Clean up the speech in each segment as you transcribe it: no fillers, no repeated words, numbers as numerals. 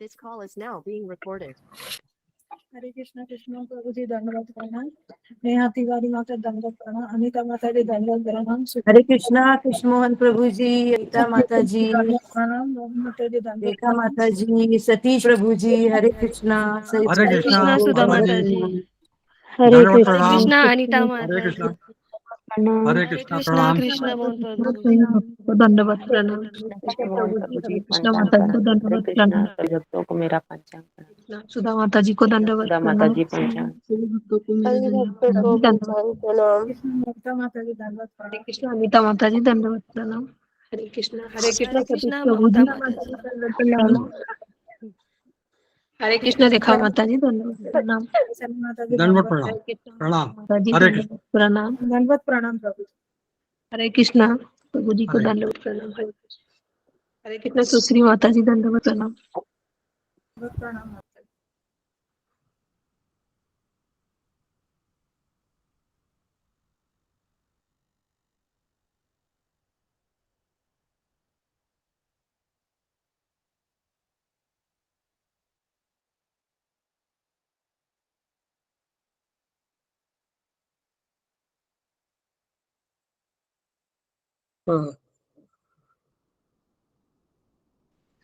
This call is now being recorded. हरे कृष्णा कृष्ण प्रभु जी दंडवत प्रणाम। नेहा तिवारी माता दंडवत प्रणाम। अनिता माता जी दंडवत प्रणाम। हरे कृष्णा कृष्ण मोहन प्रभु जी, अनिता माता जी दंडवत प्रणाम। मोहन माता जी दंडवत रेखा माता जी, सतीश प्रभु जी, हरे कृष्णा। हरे कृष्णा सुधा माता माता जी, जी, हरे दंडवत हरे प्रणाम। कृष्णा अनिता हरे माता कृष्णा, जी, हरे हरे कृष्णा कृष्णा प्रणाम। कृष्ण मोहन प्रभु जी, दंडवत प्रणाम। प्रभु जी कृष्ण माता जी को हरे दंडवत कृष्णा प्रणाम। सभी भक्तों को मेरा पंचांग प्रणाम। सुधा माता जी को दंडवत सुधा माता प्रणाम। जी पंचांग। सभी भक्तों को मेरे दंडवत प्रणाम। कृष्ण माता माता जी दंडवत प्रणाम। कृष्ण अनिता माता जी दंडवत प्रणाम। हरे कृष्णा सतीश प्रभु जी ममता माता जी, दंडवत प्रणाम। हरे कृष्ण रेखा माता जी दंडवत प्रणाम। शनि माता जी दंडवत दंडवत प्रणाम। माता जी हरे कृष्ण, दंडवत प्रणाम। दंडवत प्रणाम प्रभु जी। हरे कृष्णा प्रभु जी को हरे दंडवत प्रणाम। हरे कृष्ण सुश्री माता जी दंडवत प्रणाम। दंडवत प्रणाम माता जी।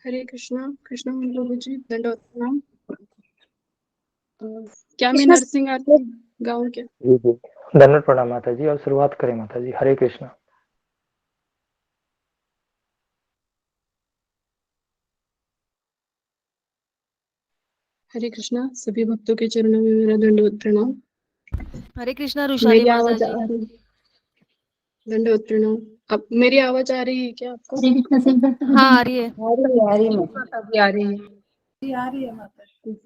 हरे कृष्णा कृष्ण प्रभु जी दंडवत प्रणाम। क्या मैं नरसिंह आरती गाँव के? जी जी, धन्यवाद प्रणाम माता जी। और शुरुआत करें माता जी। हरे कृष्णा। हरे कृष्णा सभी भक्तों के चरणों में मेरा दंडवत प्रणाम। हरे कृष्णा रुशाली मेरी माता आवाज जी, आ रही? दंडवत प्रणाम। अब मेरी आवाज आ रही है क्या आपको? हरे कृष्ण सिंह भक्त हाँ आ रही है। आ रही है माता जी आ रही है। जी आ रही है माता जी।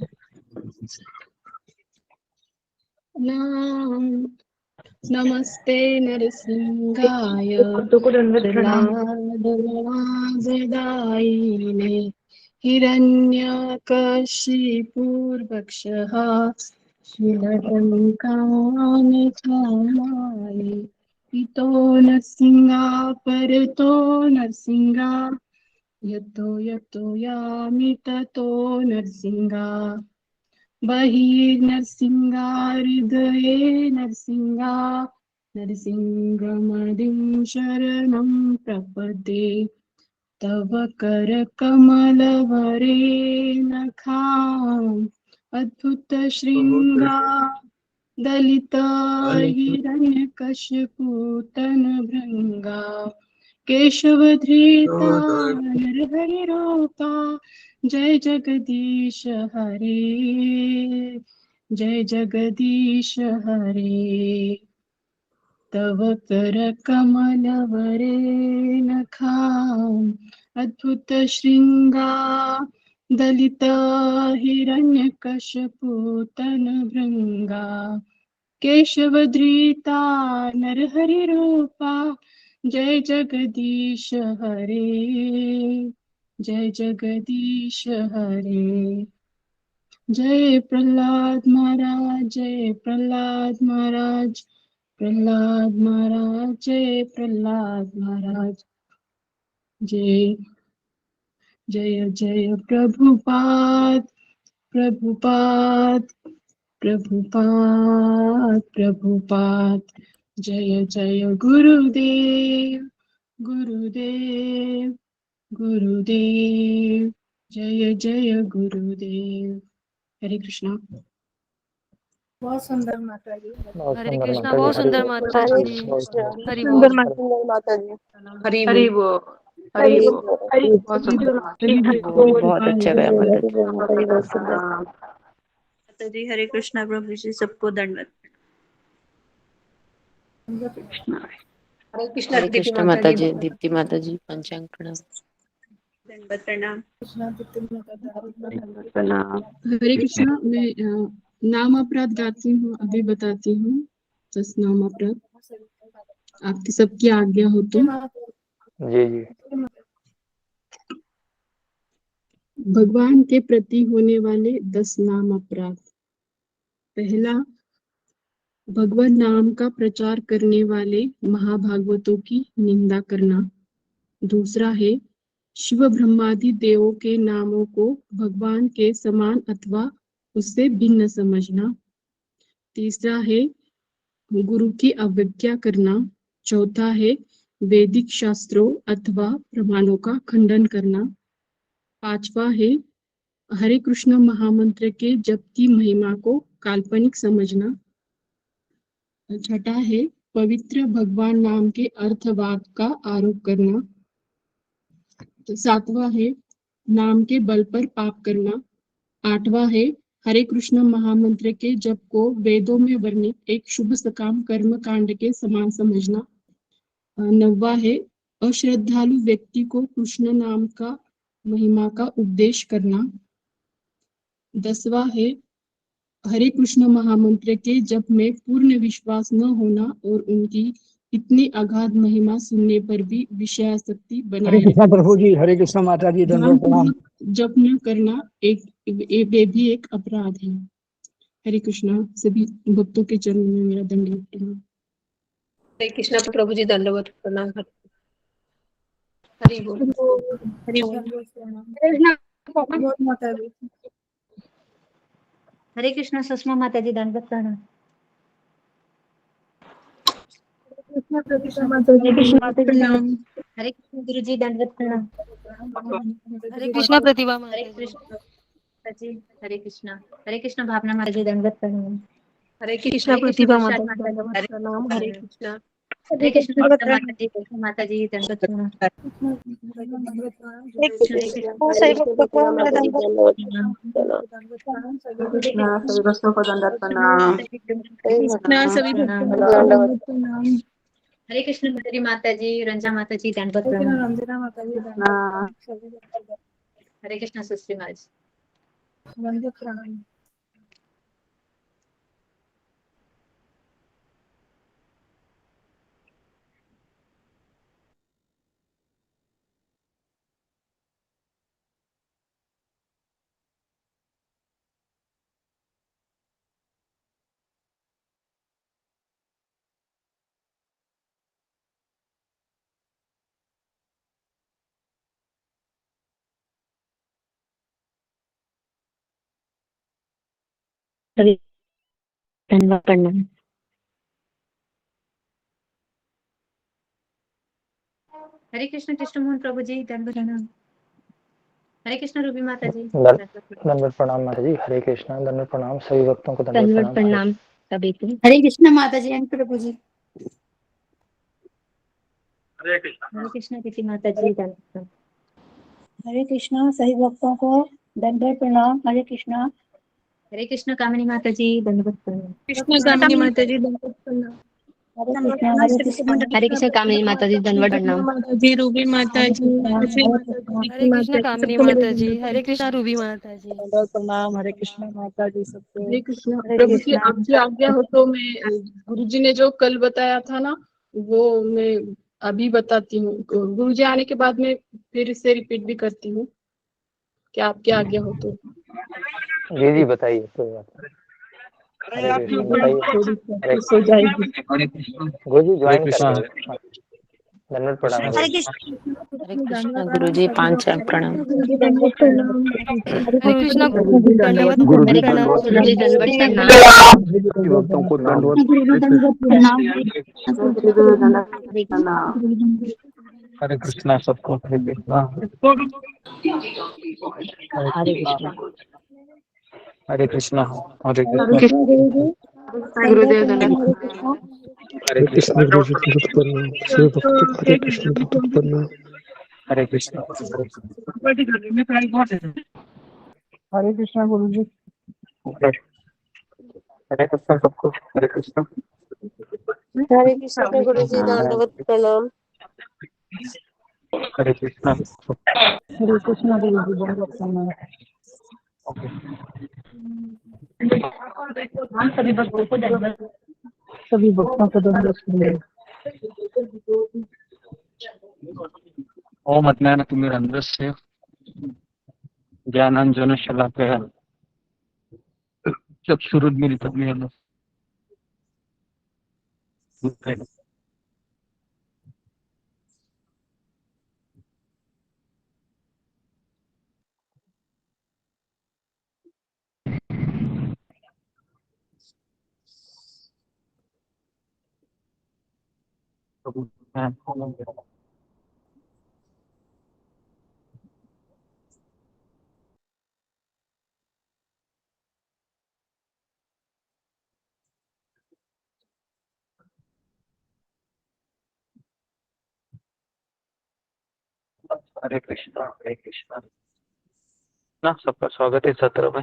नाम नमस्ते नरसिंहाय भक्तों को दंडवत प्रणाम। प्रह्लादनाददायिने हिरण्यकशिपुर्भक्षः शीलटङ्कानिकामायि इतो नरसिंहा परतो नरसिंहा यतो यतो यामि ततो नरसिंहा बहिर्नरसिंहा हृदये नरसिंहा नरसिंहमदिं शरणं प्रपद्ये तव करकमलवरे नखाम् अद्भुत शृङ्गा दलिता हिरण्यकशिपुतनभृङ्गा केशवधृता नरहरिरूपा जय जगदीश हरे जय जगदीश हरे तव करकमलवरे नखाम् अद्भुत शृङ्गा दलिता हिरण्यकशिपुतनभृङ्गा केशवधृता नरहरिरूपा जय जगदीश हरे जय जगदीश हरे जय प्रहलाद महाराज जय प्रहलाद महाराज प्रहलाद महाराज जय प्रहलाद महाराज जय जय जय प्रभुपाद प्रभुपाद प्रभुपाद प्रभुपाद जय जय गुरुदेव गुरुदेव गुरुदेव जय जय गुरुदेव। हरे कृष्णा। बहुत सुंदर माता जी। बहुत हरे सुंदर कृष्णा माता जी। बहुत हरे सुंदर कृष्णा। माता जी, हरि सुंदर बोल। माता जी। हरि हरि बोल। बोल हरि बोल। बहुत सुंदर माता जी, बहुत अच्छा गया माता जी। माता जी हरे कृष्णा प्रभु जी सबको दंडवत। हरे कृष्णा हरे दीप्ति कृष्ण माता माता जी। जी, दीप्ति माता जी पंचांग प्रणाम। दंडवत प्रणाम। कृष्णा दीप्ति माता जी। प्रणाम। हरे कृष्णा। मैं नाम अपराध गाती हूँ, अभी बताती हूँ। बस नाम अपराध आपकी सबकी आज्ञा हो तो। जी जी। भगवान के प्रति होने वाले 10 नाम अपराध। पहला, भगवान नाम का प्रचार करने वाले महाभागवतों की निंदा करना। दूसरा है शिव ब्रह्मादि देवों के नामों को भगवान के समान अथवा उससे भिन्न समझना। तीसरा है गुरु की अवज्ञा करना। चौथा है वैदिक शास्त्रों अथवा प्रमाणों का खंडन करना। पांचवा है हरे कृष्ण महामंत्र के जप की महिमा को काल्पनिक समझना। छठा है पवित्र भगवान नाम के अर्थवाद का आरोप करना। तो सातवां है नाम के बल पर पाप करना। आठवां है हरे कृष्ण महामंत्र के जप को वेदों में वर्णित एक शुभ सकाम कर्म कांड के समान समझना। नौवां है अश्रद्धालु व्यक्ति को कृष्ण नाम का महिमा का उपदेश करना। 10वां है हरे कृष्ण महामंत्र के जप में पूर्ण विश्वास न होना और उनकी इतनी अगाध महिमा सुनने पर भी विषयासक्ति बनाए हरे कृष्णा रखना। प्रभु जी, हरे कृष्णा माता जी, दंडवत प्रणाम। जप न करना वे भी एक अपराध है। हरे कृष्णा। सभी भक्तों के चरणों में मेरा दंडवत प्रणाम। हरे कृष्णा प्रभु जी, दंडवत प्रणाम। हरि बोल। हरि हरे कृष्ण सुषमा माता जी दंडवत प्रणाम। हरे कृष्ण प्रणाम। हरे कृष्ण गुरु जी दंडवत प्रणाम। हरे कृष्णा प्रतिभा हरे माता जी। कृष्ण माता जी, हरे कृष्ण भावना माता जी दंडवत प्रणाम। हरे कृष्णा प्रतिभा माता जी, दंडवत प्रणाम। हरे कृष्णा। हरे कृष्ण माता जी, माता जी दंडवत प्रणाम। हरे कृष्ण सभी भक्तों को माता जी, दंडवत प्रणाम। कृष्णा सभी भक्तों को दंडवत प्रणाम। कृष्णा सभी भक्तों को दंडवत दंडवत प्रणाम। हरे कृष्ण मेरी माता जी, रंजा माता जी दंडवत प्रणाम। कृष्णा हरे कृष्ण सुश्री माता जी। सभी धन्यवाद प्रणाम। हरे कृष्ण कृष्ण मोहन प्रभु जी दंडवत प्रणाम। हरे कृष्ण रूबी माता जी दंडवत प्रणाम माता जी। हरे कृष्णा, दंडवत प्रणाम। सभी भक्तों को दंडवत दंडवत प्रणाम। प्रणाम सभी को। हरे कृष्ण माता जी एंड प्रभु जी। हरे कृष्ण किसी माता जी दंडवत प्रणाम। हरे कृष्णा सभी भक्तों को दंडवत प्रणाम। हरे कृष्णा। हरे कृष्ण कामिनी माता जी दंडवत प्रणाम। कृष्ण कामिनी माता जी, दंडवत प्रणाम। हरे कृष्णा। हरे कृष्णा। हरे कृष्ण कामिनी माता जी, दंडवत प्रणाम। माता जी, रूबी माता हरे जी, कृष्णा। खुशी हरे माता कृष्णा। जी, हरे कृष्ण कामिनी सबको मेरे माता जी। दंडवत हरे कृष्णा रूबी माता जी। दंडवत प्रणाम। हरे कृष्णा माता जी सबको। हरे कृष्णा। हरे प्रभु जी कृष्णा। आपकी आज्ञा हो तो मैं गुरु जी ने जो कल बताया था ना वो मैं अभी बताती हूँ। गुरु जी आने के बाद में फिर से रिपीट भी करती हूँ, क्या आपकी आज्ञा हो तो। जी जी बताइए, कोई बात नहीं। हरे कृष्णा, बताइए। थोड़ी हरे प्रैक्टिस हो जाएगी। गुरु जी ज्वाइन कर लो। हाँ, दंडवत प्रणाम गुरु जी। हरे कृष्णा गुरु जी, 5 चरण प्रणाम। दंडवत प्रणाम। हरे कृष्णा दंडवत हरे प्रणाम। गुरु जी, दंडवत प्रणाम। भक्तों को दंडवत प्रणाम। सभी गुरु दंडवत प्रणाम। हरे कृष्णा सबको। हरे कृष्णा। हरे कृष्णा। हरे कृष्णा। हरे हरे कृष्णा। कृष्णा गुरु जी, दंडवत गुरुदेव प्रणाम। दंडवत हरे प्रणाम। कृष्णा। हरे कृष्ण गुरु जी, दंडवत प्रणाम। शिव भक्त को हरे कृष्ण दंडवत प्रणाम। हरे कृष्ण। हरे कृष्णा गुरु जी। हरे कृष्ण सबको। हरे कृष्ण। हरे कृष्ण गुरु जी, दंडवत प्रणाम। हरे कृष्ण। हरे कृष्णा गुरु जी, दंडवत प्रणाम। सभी भक्तों को दंडवत। सभी भक्तों को दंडवत प्रणाम। ओम अज्ञानतिमिरन्धस्य ज्ञानाञ्जनशलाकया चक्षुरुन्मीलितं येन प्रभु। हरे कृष्णा हरे कृष्णा। ना सबका स्वागत है सत्र में।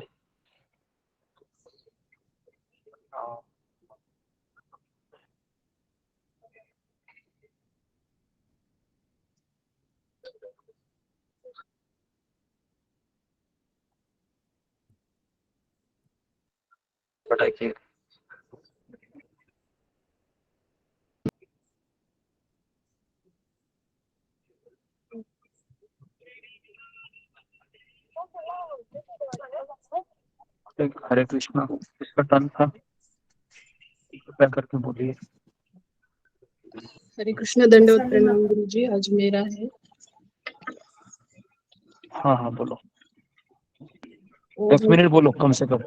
पढ़ाई हरे कृष्णा। इसका टर्न था, कृपया करके बोलिए। हरे कृष्ण, दंडवत प्रणाम गुरु जी। आज मेरा है। हाँ हाँ बोलो, ओम 10 मिनट बोलो कम से कम।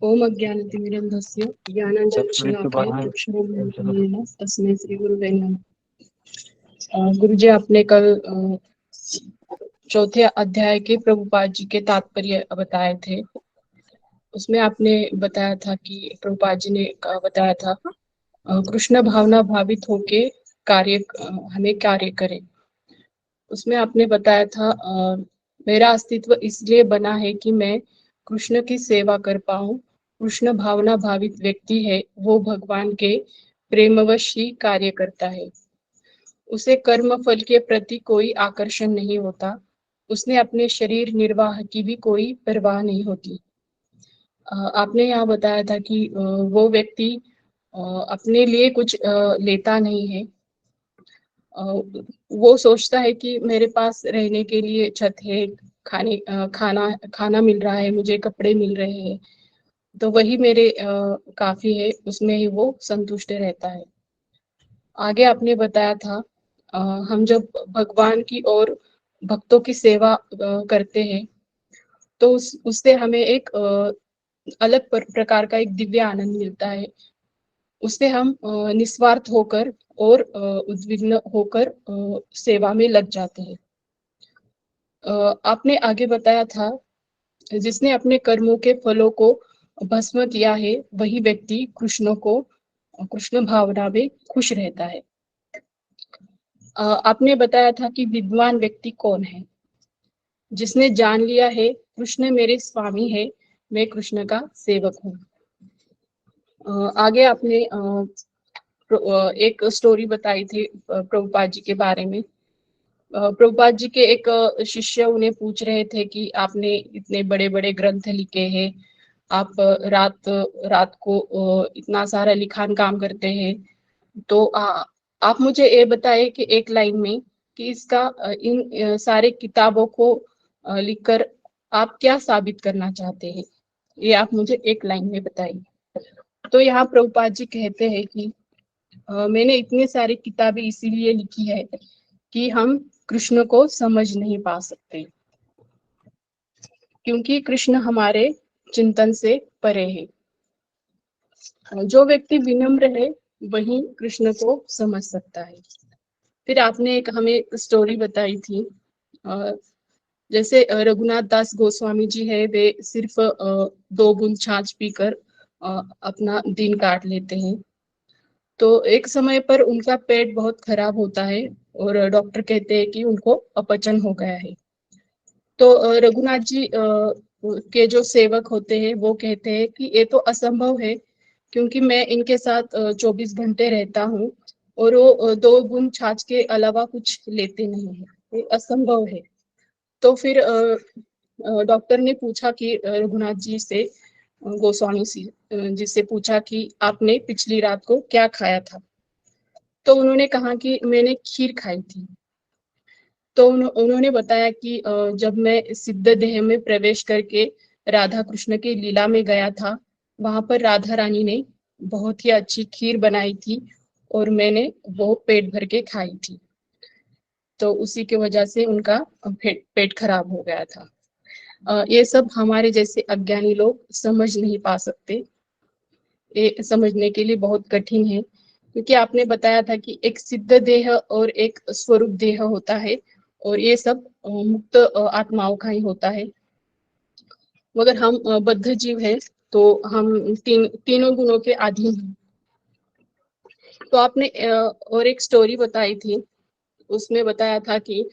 ओम अज्ञानतिमिरन्धस्य ज्ञानाञ्जनशलाकया चक्षुरुन्मीलितं तस्मै श्री गुरुवे नमः। गुरु जी, आपने कल चौथे अध्याय के प्रभुपाद जी के तात्पर्य बताए थे। उसमें आपने बताया था कि प्रभुपाद जी ने बताया था कृष्ण भावना भावित होके हमें कार्य करें। उसमें आपने बताया था मेरा अस्तित्व इसलिए बना है कि मैं कृष्ण की सेवा कर पाऊं। कृष्ण भावना भावित व्यक्ति है, वो भगवान के प्रेमवश ही कार्य करता है। उसे कर्म फल के प्रति कोई आकर्षण नहीं होता। उसने अपने शरीर निर्वाह की भी कोई परवाह नहीं होती। आपने यहाँ बताया था कि वो व्यक्ति अपने लिए कुछ लेता नहीं है। वो सोचता है कि मेरे पास रहने के लिए छत है, खाना मिल रहा है, मुझे कपड़े मिल रहे हैं, तो वही मेरे काफी है, उसमें ही वो संतुष्ट रहता है। आगे आपने बताया था हम जब भगवान की और भक्तों की सेवा करते हैं तो उससे हमें एक अलग प्रकार का एक दिव्य आनंद मिलता है। उससे हम निस्वार्थ होकर और उद्विग्न होकर सेवा में लग जाते हैं। आपने आगे बताया था जिसने अपने कर्मों के फलों को भस्म किया है वही व्यक्ति कृष्ण भावना में खुश रहता है। आपने बताया था कि विद्वान व्यक्ति कौन है? जिसने जान लिया है कृष्ण मेरे स्वामी है, मैं कृष्ण का सेवक हूँ। आगे आपने एक स्टोरी बताई थी प्रभुपाद जी के बारे में। प्रभुपाद जी के एक शिष्य उन्हें पूछ रहे थे कि आपने इतने बड़े बड़े ग्रंथ लिखे हैं, आप रात को इतना सारा लिखान काम करते हैं, तो आप मुझे ये बताएं कि एक लाइन में कि इसका इन सारे किताबों को लिखकर आप क्या साबित करना चाहते हैं, ये आप मुझे एक लाइन में बताइए। तो यहाँ प्रभुपाद जी कहते हैं कि मैंने इतनी सारी किताबें इसीलिए लिखी है कि हम कृष्ण को समझ नहीं पा सकते, क्योंकि कृष्ण हमारे चिंतन से परे है। जो व्यक्ति विनम्र है वही कृष्ण को समझ सकता है। फिर आपने एक हमें स्टोरी बताई थी, जैसे रघुनाथ दास गोस्वामी जी है, वे सिर्फ 2 बूंद छाछ पीकर अपना दिन काट लेते हैं। तो एक समय पर उनका पेट बहुत खराब होता है और डॉक्टर कहते हैं कि उनको अपचन हो गया है। तो रघुनाथ जी के जो सेवक होते हैं वो कहते हैं कि ये तो असंभव है, क्योंकि मैं इनके साथ 24 घंटे रहता हूँ और वो 2 बूंद छाछ के अलावा कुछ लेते नहीं है, ये असंभव है। तो फिर डॉक्टर ने पूछा कि रघुनाथ जी से, गोस्वामी जी से पूछा कि आपने पिछली रात को क्या खाया था? तो उन्होंने कहा कि मैंने खीर खाई थी। तो उन्होंने बताया कि जब मैं सिद्ध देह में प्रवेश करके राधा कृष्ण की लीला में गया था, वहां पर राधा रानी ने बहुत ही अच्छी खीर बनाई थी और मैंने वो पेट भर के खाई थी, तो उसी की वजह से उनका पेट खराब हो गया था। ये सब हमारे जैसे अज्ञानी लोग समझ नहीं पा सकते, ये समझने के लिए बहुत कठिन है। क्योंकि आपने बताया था कि एक सिद्ध देह और एक स्वरूप देह होता है और ये सब मुक्त आत्माओं का ही होता है। मगर हम बद्ध जीव है तो हम तीनों गुणों के अधीन हैं। तो आपने और एक स्टोरी बताई थी, उसमें बताया था कि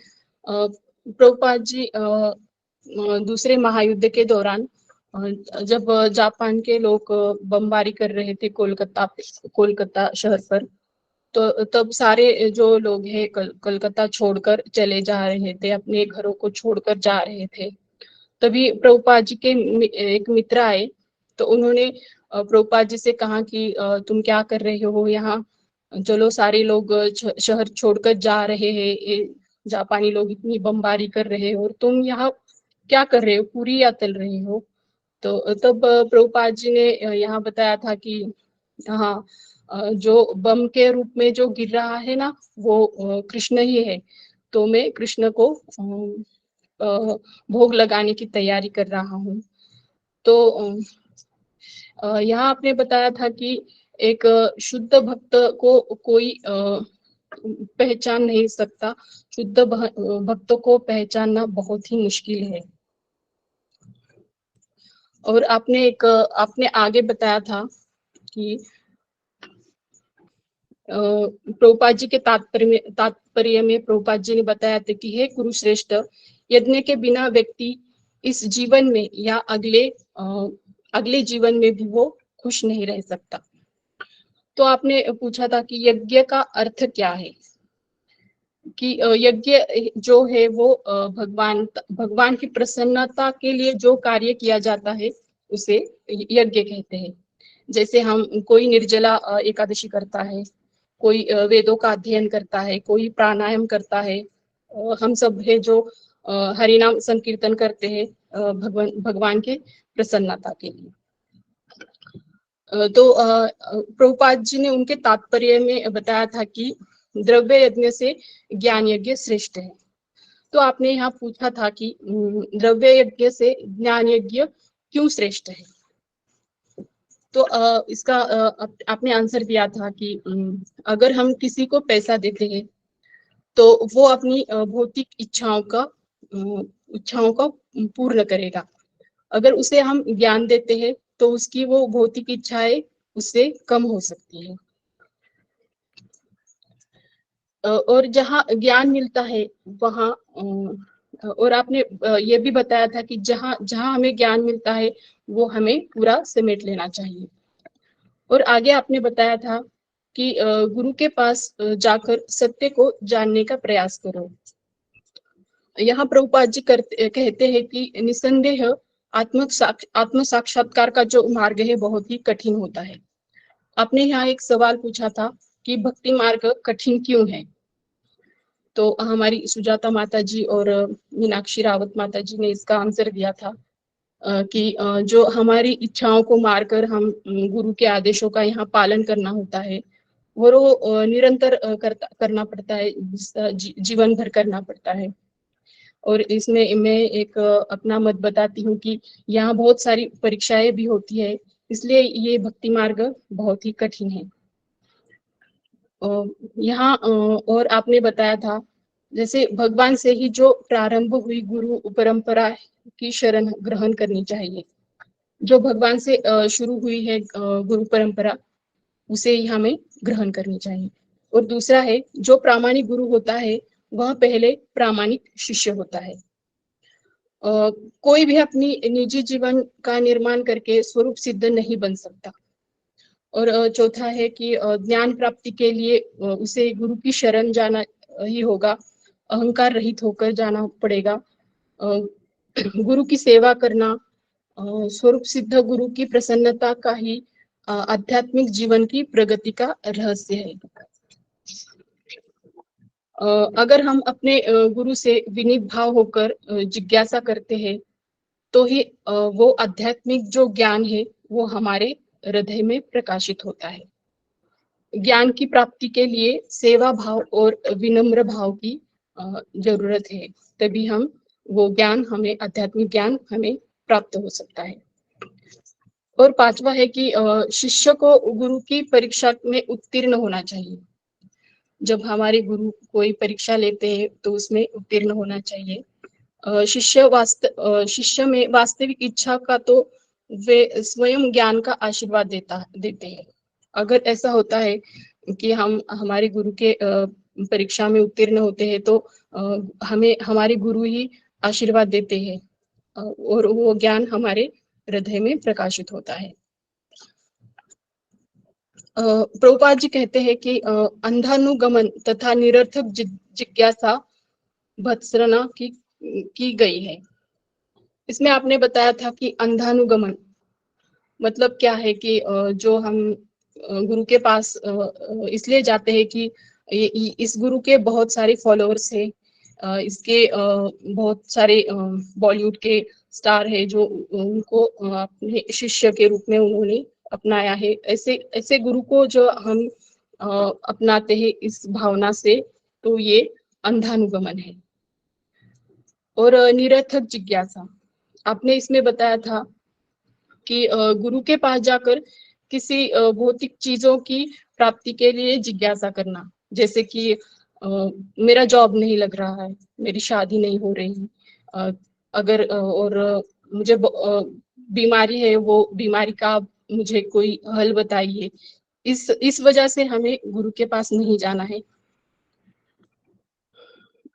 प्रभुपाद जी दूसरे महायुद्ध के दौरान जब जापान के लोग बमबारी कर रहे थे कोलकाता शहर पर, तो तब सारे जो लोग हैं कलकत्ता छोड़कर चले जा रहे थे, अपने घरों को छोड़कर जा रहे थे। तभी प्रभुपाद जी के एक मित्र आए, तो उन्होंने प्रभुपाद जी से कहा कि तुम क्या कर रहे हो यहाँ, चलो सारे लोग शहर छोड़कर जा रहे हैं, जापानी लोग इतनी बमबारी कर रहे हैं और तुम यहाँ क्या कर रहे हो, पूरी या तल रहे हो। तो तब प्रभुपाद जी ने यहाँ बताया था कि हाँ, जो बम के रूप में जो गिर रहा है ना वो कृष्ण ही है, तो मैं कृष्ण को भोग लगाने की तैयारी कर रहा हूँ। तो यहाँ आपने बताया था कि एक शुद्ध भक्त को कोई पहचान नहीं सकता, शुद्ध भक्त को पहचानना बहुत ही मुश्किल है। और आपने आगे बताया था कि प्रभुपाद जी के तात्पर्य में प्रभुपाद जी ने बताया था कि हे गुरु श्रेष्ठ, यज्ञ के बिना व्यक्ति इस जीवन में या अगले जीवन में भी वो खुश नहीं रह सकता। तो आपने पूछा था कि यज्ञ का अर्थ क्या है, कि यज्ञ जो है वो भगवान की प्रसन्नता के लिए जो कार्य किया जाता है उसे यज्ञ कहते हैं। जैसे हम कोई निर्जला एकादशी करता है, कोई वेदों का अध्ययन करता है, कोई प्राणायाम करता है, हम सब है जो हरिनाम संकीर्तन करते हैं भगवान के प्रसन्नता के लिए। तो प्रभुपाद जी ने उनके तात्पर्य में बताया था कि द्रव्य यज्ञ से ज्ञान यज्ञ श्रेष्ठ है। तो आपने यहाँ पूछा था कि द्रव्य यज्ञ से ज्ञान यज्ञ क्यों श्रेष्ठ है। तो इसका आपने आंसर दिया था कि अगर हम किसी को पैसा देते हैं तो वो अपनी भौतिक इच्छाओं का पूर्ण करेगा। अगर उसे हम ज्ञान देते हैं तो उसकी वो भौतिक इच्छाएं उससे कम हो सकती है। और जहाँ ज्ञान मिलता है वहाँ और आपने ये भी बताया था कि जहाँ हमें ज्ञान मिलता है वो हमें पूरा समेट लेना चाहिए। और आगे आपने बताया था कि गुरु के पास जाकर सत्य को जानने का प्रयास करो। यहाँ प्रभुपाद जी कहते हैं कि निसंदेह आत्म साक्षात्कार का जो मार्ग है बहुत ही कठिन होता है। आपने यहाँ एक सवाल पूछा था कि भक्ति मार्ग कठिन क्यों है। तो हमारी सुजाता माता जी और मीनाक्षी रावत माता जी ने इसका आंसर दिया था कि जो हमारी इच्छाओं को मारकर हम गुरु के आदेशों का यहाँ पालन करना होता है वो निरंतर करना पड़ता है, जीवन भर करना पड़ता है। और इसमें मैं एक अपना मत बताती हूँ कि यहाँ बहुत सारी परीक्षाएं भी होती है, इसलिए ये भक्ति मार्ग बहुत ही कठिन है। यहाँ और आपने बताया था जैसे भगवान से ही जो प्रारंभ हुई गुरु परंपरा की शरण ग्रहण करनी चाहिए। जो भगवान से शुरू हुई है गुरु परंपरा उसे ही हमें ग्रहण करनी चाहिए। और दूसरा है जो प्रामाणिक गुरु होता है वह पहले प्रामाणिक शिष्य होता है। कोई भी अपनी निजी जीवन का निर्माण करके स्वरूप सिद्ध नहीं बन सकता। और चौथा है कि ज्ञान प्राप्ति के लिए उसे गुरु की शरण जाना ही होगा, अहंकार रहित होकर जाना पड़ेगा। गुरु की सेवा करना स्वरूप सिद्ध गुरु की प्रसन्नता का ही आध्यात्मिक जीवन की प्रगति का रहस्य है। अगर हम अपने गुरु से विनीत भाव होकर जिज्ञासा करते हैं तो ही वो आध्यात्मिक जो ज्ञान है वो हमारे हृदय में प्रकाशित होता है। ज्ञान की प्राप्ति के लिए सेवा भाव और विनम्र भाव की जरूरत है, तभी हम वो ज्ञान हमें आध्यात्मिक ज्ञान हमें प्राप्त हो सकता है। और पांचवा है कि शिष्य को गुरु की परीक्षा में उत्तीर्ण होना चाहिए। जब हमारे गुरु कोई परीक्षा लेते हैं तो उसमें उत्तीर्ण होना चाहिए। शिष्य में वास्तविक इच्छा का तो वे स्वयं ज्ञान का आशीर्वाद देते हैं। अगर ऐसा होता है कि हम हमारे गुरु के परीक्षा में उत्तीर्ण होते हैं तो हमें हमारे गुरु ही आशीर्वाद देते हैं और वो ज्ञान हमारे हृदय में प्रकाशित होता है। प्रभुपाद जी कहते हैं कि अंधानुगमन तथा निरर्थक जिज्ञासा भत्सना की गई है। इसमें आपने बताया था कि अंधानुगमन मतलब क्या है कि जो हम गुरु के पास इसलिए जाते हैं कि इस गुरु के बहुत सारे फॉलोअर्स हैं, इसके बहुत सारे बॉलीवुड के स्टार है जो उनको अपने शिष्य के रूप में उन्होंने अपनाया है। ऐसे गुरु को जो हम अपनाते हैं इस भावना से, तो ये अंधानुगमन है। और निरर्थक जिज्ञासा आपने इसमें बताया था कि गुरु के पास जाकर किसी भौतिक चीजों की प्राप्ति के लिए जिज्ञासा करना, जैसे कि मेरा जॉब नहीं लग रहा है, मेरी शादी नहीं हो रही, अगर और मुझे बीमारी है, वो बीमारी का मुझे कोई हल बताइए। इस वजह से हमें गुरु के पास नहीं जाना है।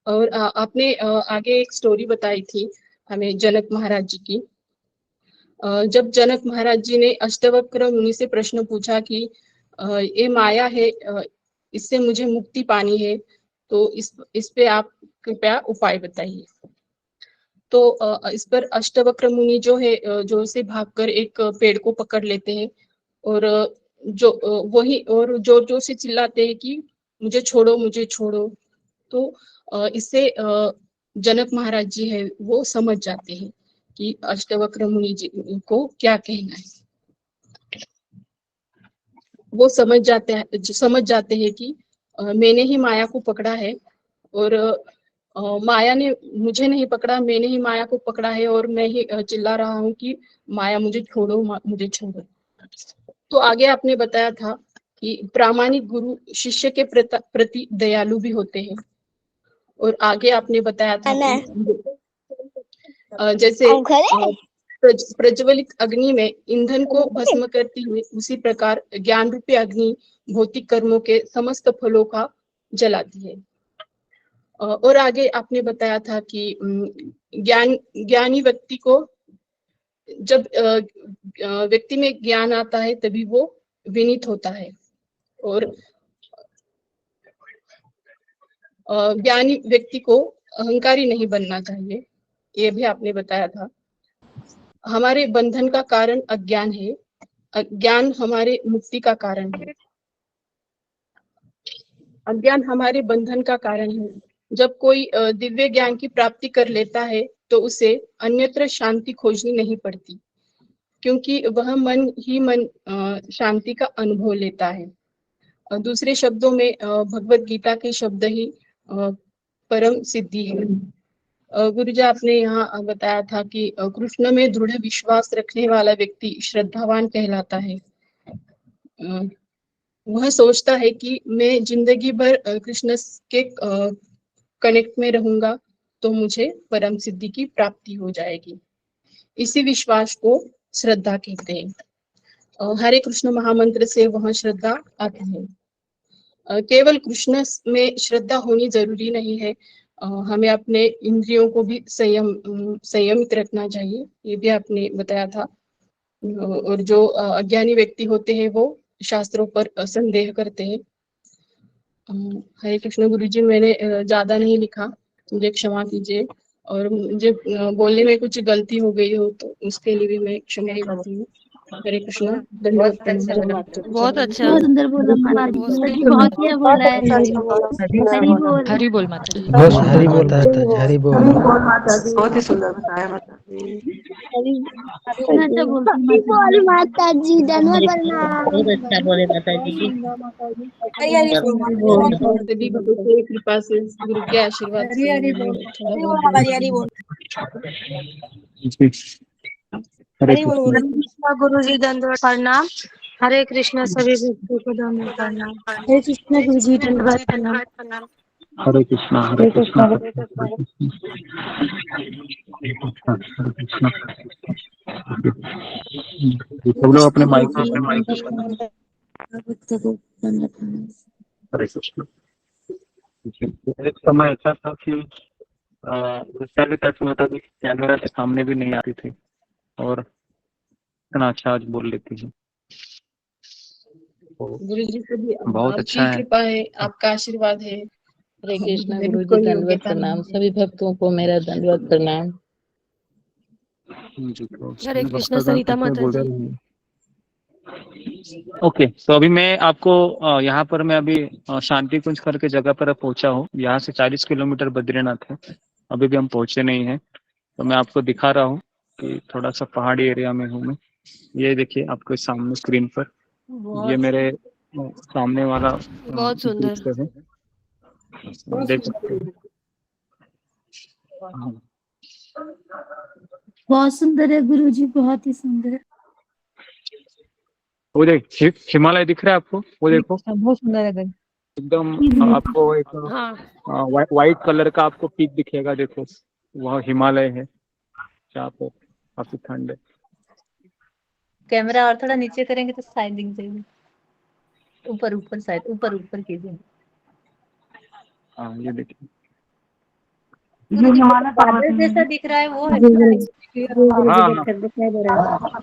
और आपने आगे एक स्टोरी बताई थी हमें जनक महाराज जी की। जब जनक महाराज जी ने अष्टवक्र मुनि से प्रश्न पूछा कि ये माया है, इससे मुझे मुक्ति पानी है, तो इस पे आप कृपया उपाय बताइए। तो इस पर अष्टवक्र मुनि जो है जो से भागकर एक पेड़ को पकड़ लेते हैं और जोर से चिल्लाते हैं कि मुझे छोड़ो, मुझे छोड़ो। तो इससे जनक महाराज जी है वो समझ जाते हैं कि अष्टवक्र मुनि जी को क्या कहना है। वो समझ जाते हैं कि मैंने ही माया को पकड़ा है और माया ने मुझे नहीं पकड़ा, मैंने ही माया को पकड़ा है और मैं ही चिल्ला रहा हूँ कि माया मुझे छोड़ो, मुझे छोड़ो। तो आगे आपने बताया था कि प्रामाणिक गुरु शिष्य के प्रति दयालु भी होते हैं। और आगे आपने बताया था कि जैसे प्रज्वलित अग्नि में ईंधन को भस्म करती हुई, उसी प्रकार ज्ञान रूपी अग्नि भौतिक कर्मों के समस्त फलों का जलाती है। और आगे आपने बताया था कि ज्ञानी व्यक्ति को जब व्यक्ति में ज्ञान आता है तभी वो विनीत होता है और ज्ञानी व्यक्ति को अहंकारी नहीं बनना चाहिए, ये भी आपने बताया था। हमारे बंधन का कारण अज्ञान है, अज्ञान हमारे मुक्ति का कारण है। अज्ञान हमारे बंधन का कारण है। जब कोई दिव्य ज्ञान की प्राप्ति कर लेता है तो उसे अन्यत्र शांति खोजनी नहीं पड़ती, क्योंकि वह मन ही मन शांति का अनुभव लेता है। दूसरे शब्दों में भगवत गीता के शब्द ही परम सिद्धि है। गुरुजी आपने यहाँ बताया था कि कृष्ण में दृढ़ विश्वास रखने वाला व्यक्ति श्रद्धावान कहलाता है। वह सोचता है कि मैं जिंदगी भर कृष्ण के कनेक्ट में रहूंगा तो मुझे परम सिद्धि की प्राप्ति हो जाएगी। इसी विश्वास को श्रद्धा कहते हैं। हरे कृष्ण महामंत्र से वह श्रद्धा आती है। केवल कृष्ण में श्रद्धा होनी जरूरी नहीं है, हमें अपने इंद्रियों को भी संयमित रखना चाहिए, ये भी आपने बताया था। और जो अज्ञानी व्यक्ति होते हैं वो शास्त्रों पर संदेह करते हैं। हरे कृष्ण गुरुजी, मैंने ज्यादा नहीं लिखा, मुझे क्षमा कीजिए, और मुझे बोलने में कुछ गलती हो गई हो तो उसके लिए भी मैं क्षमा चाहती हूँ। हरे कृष्ण। धन्यवाद। बहुत अच्छा, बहुत सुंदर बोला माता जी, बहुत अच्छा बोला है। हरी बोल। हरी बोल माता जी। बहुत हरी बोल हरी बोल। माता जी, बहुत ही सुंदर बताया माता जी। कितना अच्छा बोलती माता जी। धन्यवाद। बहुत अच्छा बोले माता जी। सभी भक्तों की कृपा से, गुरु के आशीर्वाद से हरी बोल। थोड़ा बहुत हरे हरे कृष्ण। कृष्णा गुरु जी दंडवत प्रणाम। हरे कृष्णा सभी भक्तों को दंडवत प्रणाम। हरे कृष्णा गुरु जी दंडवत प्रणाम। हरे कृष्णा हरे हरे कृष्णा कृष्णा हरे कृष्णा हरे कृष्णा। सब लोग अपने माइक पे भक्तों को दंडवत प्रणाम। हरे कृष्णा। एक समय ऐसा था कि गुस्सा भी टच में था कि कैमरा के सामने भी नहीं आती थी और इतना अच्छा आज बोल लेती है। गुरु जी को भी बहुत अच्छा आपकी है। कृपा है, आपका आशीर्वाद है। हरे कृष्णा मेरे गुरु जी कोई दंडवत योग्यता प्रणाम। नहीं है। सभी भक्तों को मेरा दंडवत प्रणाम। हरे कृष्णा सरिता माता जी। ओके, तो अभी मैं आपको यहाँ पर मैं अभी शांति कुंज करके जगह पर पहुंचा हूँ। यहाँ से 40 किलोमीटर बद्रीनाथ है। अभी भी हम पहुंचे नहीं हैं, तो मैं आपको दिखा रहा हूँ कि थोड़ा सा पहाड़ी एरिया में हूँ मैं। ये देखिए आपके सामने स्क्रीन पर, ये मेरे सामने वाला बहुत सुंदर। दृश्य है, देख सकते हैं। हाँ। बहुत सुंदर है गुरु जी, बहुत ही सुंदर। वो देख हिमालय दिख रहा है आपको, वो देखो बहुत सुंदर है। एकदम आपको एक हाँ व्हाइट कलर का आपको पीक दिखेगा। देखो वह हिमालय है जहाँ पर काफी ठंड है। कैमरा और थोड़ा नीचे करेंगे तो साइड दिख जाएगी। ऊपर ऊपर साइड, ऊपर ऊपर कीजिए। हाँ ये देखिए। गुरु जी को बादल जैसा दिख रहा है, वो है हाँ हाँ,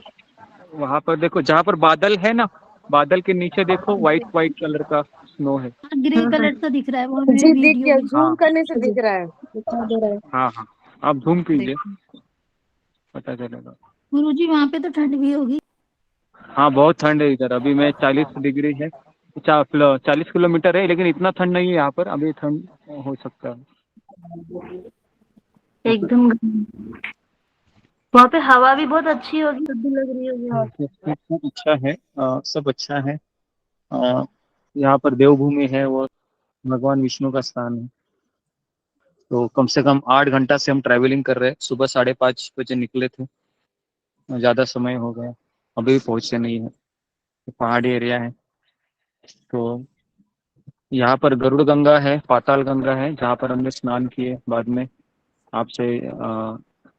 वहाँ पर देखो जहाँ पर बादल है ना, बादल के नीचे देखो व्हाइट व्हाइट कलर का स्नो है। ग्रे कलर तो दिख रहा है, वो हमें जी दिख वीडियो गया, में जूम करने से दिख रहा है। दिखाई दे रहा है। हाँ हाँ, आप झूम कीजिए पता चलेगा। गुरु जी वहाँ पे तो ठंड भी होगी। हाँ बहुत ठंड है इधर। अभी मैं 40 डिग्री है, 40 किलोमीटर है, लेकिन इतना ठंड नहीं है यहाँ पर। अभी ठंड हो सकता है। एकदम वहाँ पे हवा भी बहुत अच्छी होगी, ठंडी लग रही होगी वहाँ पे। सब अच्छा है, सब अच्छा है। यहाँ पर देवभूमि है, वो भगवान विष्णु का स्थान है। तो कम से कम 8 घंटा से हम ट्रैवलिंग कर रहे हैं। सुबह 5:30 बजे निकले थे, ज़्यादा समय हो गया, अभी भी पहुँचे नहीं है। पहाड़ी एरिया है। तो यहाँ पर गरुड़ गंगा है, पाताल गंगा है, जहाँ पर हमने स्नान किए। बाद में आपसे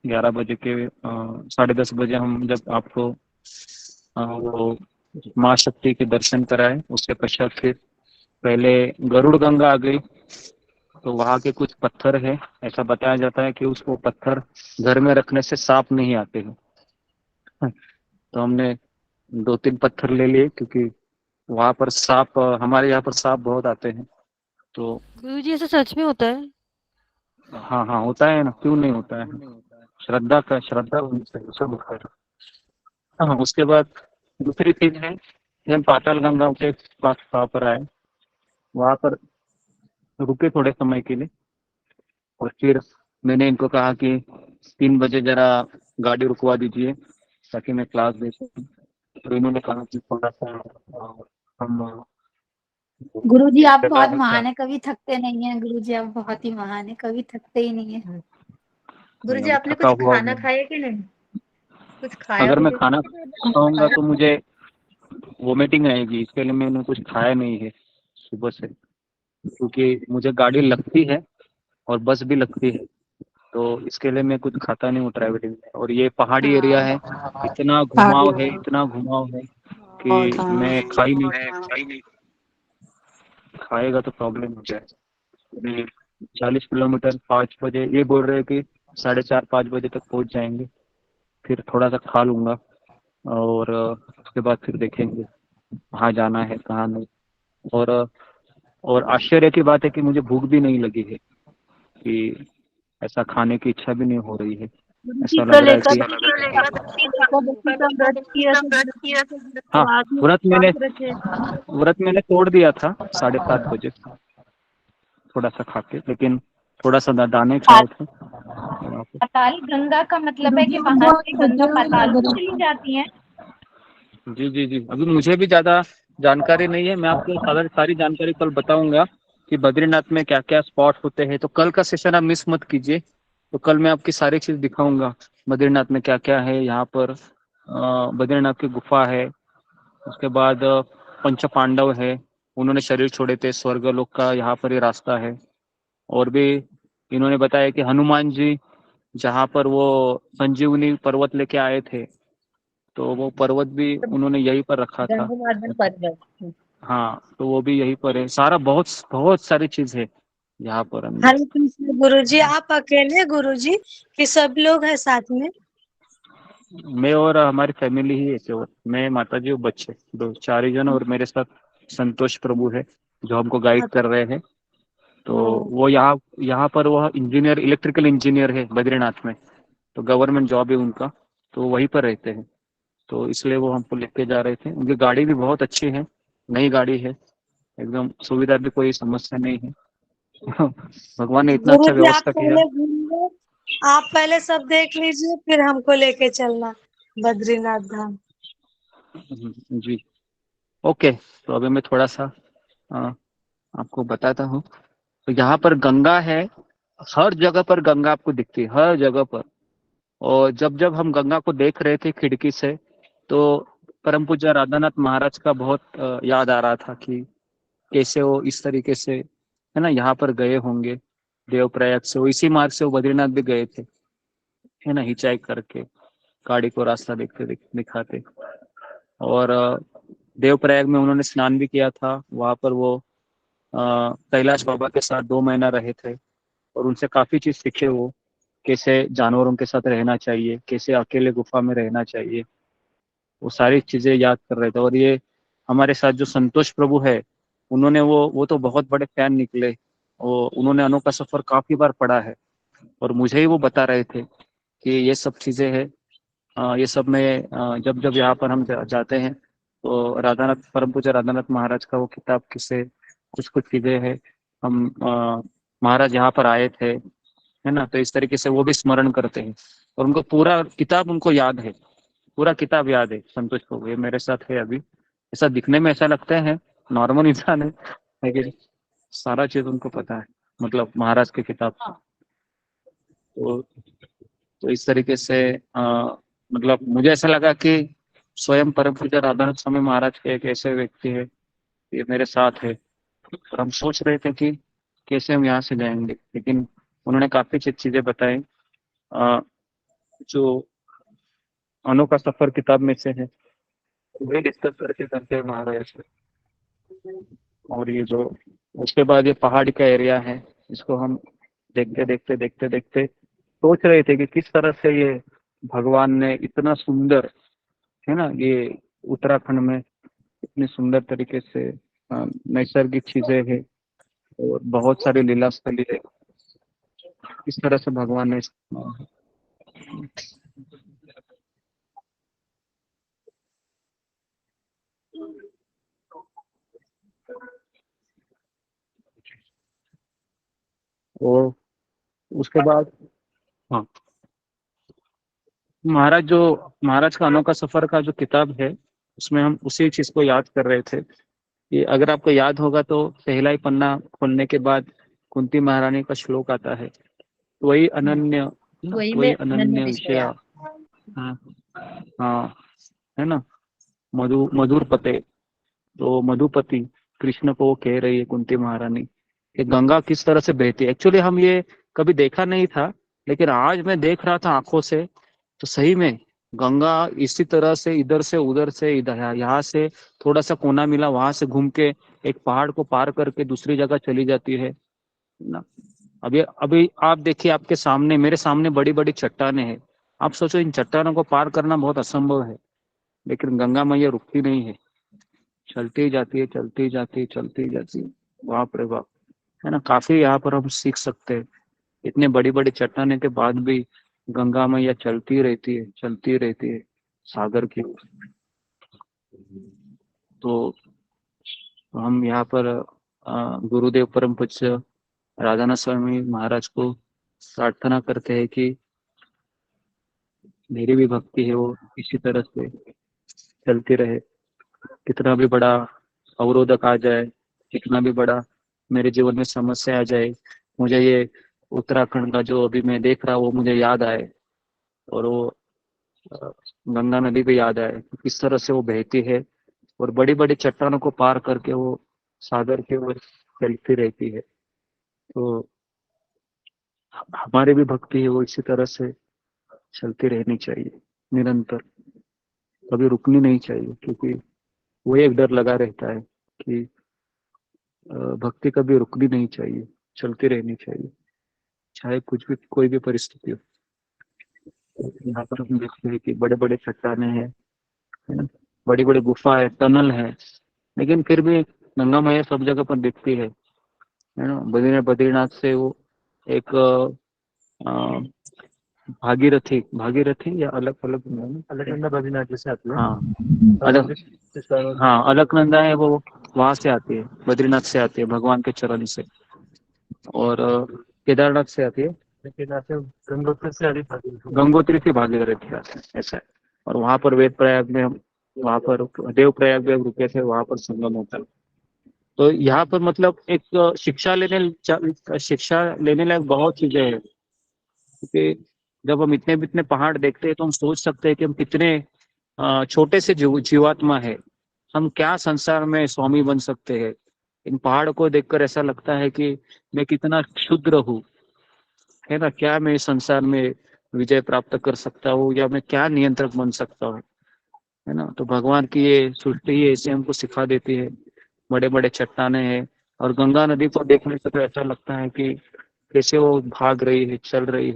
11 बजे के 10:30 बजे हम जब आपको वो माँ शक्ति के दर्शन कराए, उसके पश्चात फिर पहले गरुड़ गंगा आ गई। तो वहाँ के कुछ पत्थर है, ऐसा बताया जाता है कि उसको पत्थर घर में रखने से सांप नहीं आते हैं। तो हमने 2-3 पत्थर ले लिए, क्योंकि वहाँ पर सांप, हमारे यहाँ पर सांप बहुत आते हैं। तो गुरु जी ऐसा सच में होता है? हाँ हाँ होता है ना, क्यों नहीं होता है। श्रद्धा होनी चाहिए सब कर। हाँ, उसके बाद दूसरी चीज है कि हम पाताल गंगा के पास वहाँ पर आए, वहाँ पर रुके थोड़े समय के लिए, और फिर मैंने इनको कहा कि 3 बजे जरा गाड़ी रुकवा दीजिए ताकि मैं क्लास दे सकूं। तो इन्होंने कहा कि थोड़ा सा हम गुरु जी आप जगह बहुत है क्या। महान है, कभी थकते नहीं है। गुरु जी आप बहुत ही महान है, कभी थकते ही नहीं है। गुरु जी अभी आपने थका कुछ हुआ खाना हूं। खाया कि नहीं? कुछ खाया अगर मैं मुझे खाना खाऊंगा तो मुझे वोमिटिंग आएगी, इसके लिए मैंने कुछ खाया नहीं है सुबह से, क्योंकि मुझे गाड़ी लगती है और बस भी लगती है। तो इसके लिए मैं कुछ खाता नहीं हूँ ट्रैवलिंग में। और ये पहाड़ी एरिया है, इतना घुमाव है, इतना घुमाव है कि मैं खा ही नहीं, खाएगा तो प्रॉब्लम हो जाए। 40 किलोमीटर 5 बजे, ये बोल रहे हैं कि 4:30-5 बजे तक पहुंच जाएंगे। फिर थोड़ा सा खा लूंगा और उसके बाद फिर देखेंगे कहाँ जाना है कहाँ नहीं। और आश्चर्य की बात है कि मुझे भूख भी नहीं लगी है, कि ऐसा खाने की इच्छा भी नहीं हो रही है। ऐसा लग रहा है कि हाँ, व्रत मैंने तोड़ दिया था 7:30 बजे, थोड़ा सा खा के, लेकिन थोड़ा सा दाने खाए थे वहाँ पे। पाताल गंगा का मतलब है कि वहां से गंगा पाताल में चली जाती है। जी जी जी, अभी मुझे भी ज्यादा जानकारी नहीं है। मैं आपको सारी जानकारी कल बताऊंगा कि बद्रीनाथ में क्या क्या स्पॉट होते हैं। तो कल का सेशन आप मिस मत कीजिए। तो कल मैं आपकी सारी चीज दिखाऊंगा बद्रीनाथ में क्या क्या है यहाँ पर, बद्रीनाथ की गुफा है। उसके बाद पंच पांडव है, उन्होंने शरीर छोड़े थे, स्वर्गलोक का यहाँ पर ही रास्ता है। और भी इन्होंने बताया कि हनुमान जी जहाँ पर वो संजीवनी पर्वत लेके आए थे, तो वो पर्वत भी उन्होंने यहीं पर रखा था। गंधमार्दन पर्वत। हाँ, तो वो भी यहीं पर है। सारा बहुत बहुत सारी चीज है यहाँ पर अंदर। हरे कृष्ण गुरुजी, आप अकेले गुरुजी कि सब लोग हैं साथ में? मैं और हमारी फैमिली ही है केवल, मैं, माता जी और बच्चे, दो चार ही जन, और मेरे साथ संतोष प्रभु है जो हमको गाइड कर रहे हैं। तो वो यहाँ यहाँ पर वह इंजीनियर, इलेक्ट्रिकल इंजीनियर है बद्रीनाथ में, तो गवर्नमेंट जॉब है उनका, तो वहीं पर रहते हैं। तो इसलिए वो हमको लेके जा रहे थे। उनकी गाड़ी भी बहुत अच्छी है, नई गाड़ी है, एकदम सुविधा भी कोई समस्या नहीं है। भगवान ने इतना अच्छा गुरुजी आप व्यवस्था किया। पहले घूमिए, आप पहले सब देख लीजिए, फिर हमको लेके चलना बद्रीनाथ धाम। जी, ओके। तो अभी मैं थोड़ा सा आपको बताता हूँ। तो यहाँ पर गंगा है, हर जगह पर गंगा आपको दिखती है, हर जगह पर। और जब जब हम गंगा को देख रहे थे खिड़की से, तो परम पूज्य राधानाथ महाराज का बहुत याद आ रहा था कि कैसे वो इस तरीके से, है ना, यहाँ पर गए होंगे देवप्रयाग से। वो इसी मार्ग से वो बद्रीनाथ भी गए थे, है ना, हिचाइक करके, गाड़ी को रास्ता दिखाते। और देवप्रयाग में उन्होंने स्नान भी किया था। वहां पर वो कैलाश बाबा के साथ 2 महीना रहे थे, और उनसे काफी चीज सीखे वो, कैसे जानवरों के साथ रहना चाहिए, कैसे अकेले गुफा में रहना चाहिए, वो सारी चीजें याद कर रहे थे। और ये हमारे साथ जो संतोष प्रभु है, उन्होंने वो तो बहुत बड़े फैन निकले। वो उन्होंने अनोखा सफर काफी बार पढ़ा है, और मुझे ही वो बता रहे थे कि ये सब चीजें हैं। ये सब में जब जब यहाँ पर हम जाते हैं, तो राधानाथ, परम पूज्य राधानाथ महाराज का वो किताब किससे, कुछ कुछ चीजें हैं। हम महाराज यहाँ पर आए थे, है ना, तो इस तरीके से वो भी स्मरण करते हैं। और उनको पूरा किताब उनको याद है, पूरा किताब याद है संतोष को। ये मेरे साथ है अभी। ऐसा दिखने में ऐसा लगता है नॉर्मल इंसान है, लेकिन सारा चीज उनको पता है, मतलब महाराज की किताब। तो इस तरीके से मतलब मुझे ऐसा लगा कि स्वयं परम पूज्य राधानाथ स्वामी महाराज के एक ऐसे व्यक्ति है, ये मेरे साथ है। और हम सोच रहे थे कि कैसे हम यहाँ से जाएंगे, लेकिन उन्होंने काफी चीजें बताई, जो अनोखा सफर किताब में से है, वही डिस्कस करके करते हैं महाराज से। और ये जो उसके बाद ये पहाड़ी का एरिया है, इसको हम देखते देखते देखते देखते सोच रहे थे कि किस तरह से ये भगवान ने इतना सुंदर, है ना, ये उत्तराखंड में इतनी सुंदर तरीके से नैसर्गिक चीजें है, और बहुत सारी लीला स्थली है, किस तरह से भगवान ने और उसके बाद, हाँ, महाराज का अनोखा सफर का जो किताब है, उसमें हम उसी चीज को याद कर रहे थे कि अगर आपको याद होगा तो पहला ही पन्ना खोलने के बाद कुंती महारानी का श्लोक आता है, वही अनन्य, वही अनन्य विषय। हाँ, हाँ, है ना, मधुर पते। तो मधुपति कृष्ण को वो कह रही है कुंती महारानी कि गंगा किस तरह से बहती है। एक्चुअली हम ये कभी देखा नहीं था, लेकिन आज मैं देख रहा था आंखों से, तो सही में गंगा इसी तरह से इधर से उधर से इधर, यहाँ से थोड़ा सा कोना मिला, वहां से घूम के एक पहाड़ को पार करके दूसरी जगह चली जाती है ना। अभी अभी आप देखिए, आपके सामने, मेरे सामने बड़ी बड़ी चट्टानें हैं। आप सोचो इन चट्टानों को पार करना बहुत असंभव है, लेकिन गंगा मैया रुकती नहीं है, चलती जाती है, चलती जाती है, चलती जाती है। बाप रे बाप, है ना, काफी यहाँ पर हम सीख सकते हैं। इतने बड़ी बड़ी चट्टाने के बाद भी गंगा मैया चलती रहती है, चलती रहती है सागर की ओर। तो हम यहाँ पर गुरुदेव परम पूज्य राधानाथ स्वामी महाराज को प्रार्थना करते हैं कि मेरी भी भक्ति है वो इसी तरह से चलती रहे। कितना भी बड़ा अवरोधक आ जाए, कितना भी बड़ा मेरे जीवन में समस्या आ जाए, मुझे ये उत्तराखंड का जो अभी मैं देख रहा हूँ वो मुझे याद आए, और वो गंगा नदी पे याद आए कि किस तरह से वो बहती है और बड़ी बड़ी चट्टानों को पार करके वो सागर की ओर चलती रहती है। तो हमारी भी भक्ति है वो इसी तरह से चलती रहनी चाहिए निरंतर, कभी रुकनी नहीं चाहिए, क्योंकि वो एक डर लगा रहता है कि भक्ति कभी रुकनी नहीं चाहिए, चलती रहनी चाहिए, चाहे कुछ भी कोई भी परिस्थिति हो। यहाँ पर हम देखते हैं कि बड़े बड़े चट्टाने हैं, है ना, बड़ी बड़ी गुफा है, टनल है, लेकिन फिर भी गंगा मैया सब जगह पर दिखती है ना। बद्रीनाथ से वो एक भागीरथी भागीरथी या अलग अलग अलकनंदा बद्रीनाथ जैसे आती है। हाँ अलकनंदा है वो वहां से आती है, बद्रीनाथ से आती है भगवान के चरण से, और केदारनाथ से आती है, गंगोत्री से भागीरथी आती है, ऐसा है। और वहां पर वेद प्रयाग में हम वहां पर देव प्रयाग में रुके थे, वहां पर संगम होता है। तो यहाँ पर मतलब एक शिक्षा लेने लायक बहुत चीजें हैं, क्योंकि जब हम इतने पहाड़ देखते हैं तो हम सोच सकते हैं कि हम कितने छोटे से जीवात्मा है, हम क्या संसार में स्वामी बन सकते हैं। इन पहाड़ को देखकर ऐसा लगता है कि मैं कितना क्षुद्र हूँ, है ना, क्या मैं इस संसार में विजय प्राप्त कर सकता हूँ या मैं क्या नियंत्रक बन सकता हूँ, है ना। तो भगवान की ये सृष्टि ही ऐसे हमको सिखा देती है। बड़े बड़े चट्टाने हैं और गंगा नदी को देखने से तो ऐसा लगता है कि कैसे वो भाग रही है, चल रही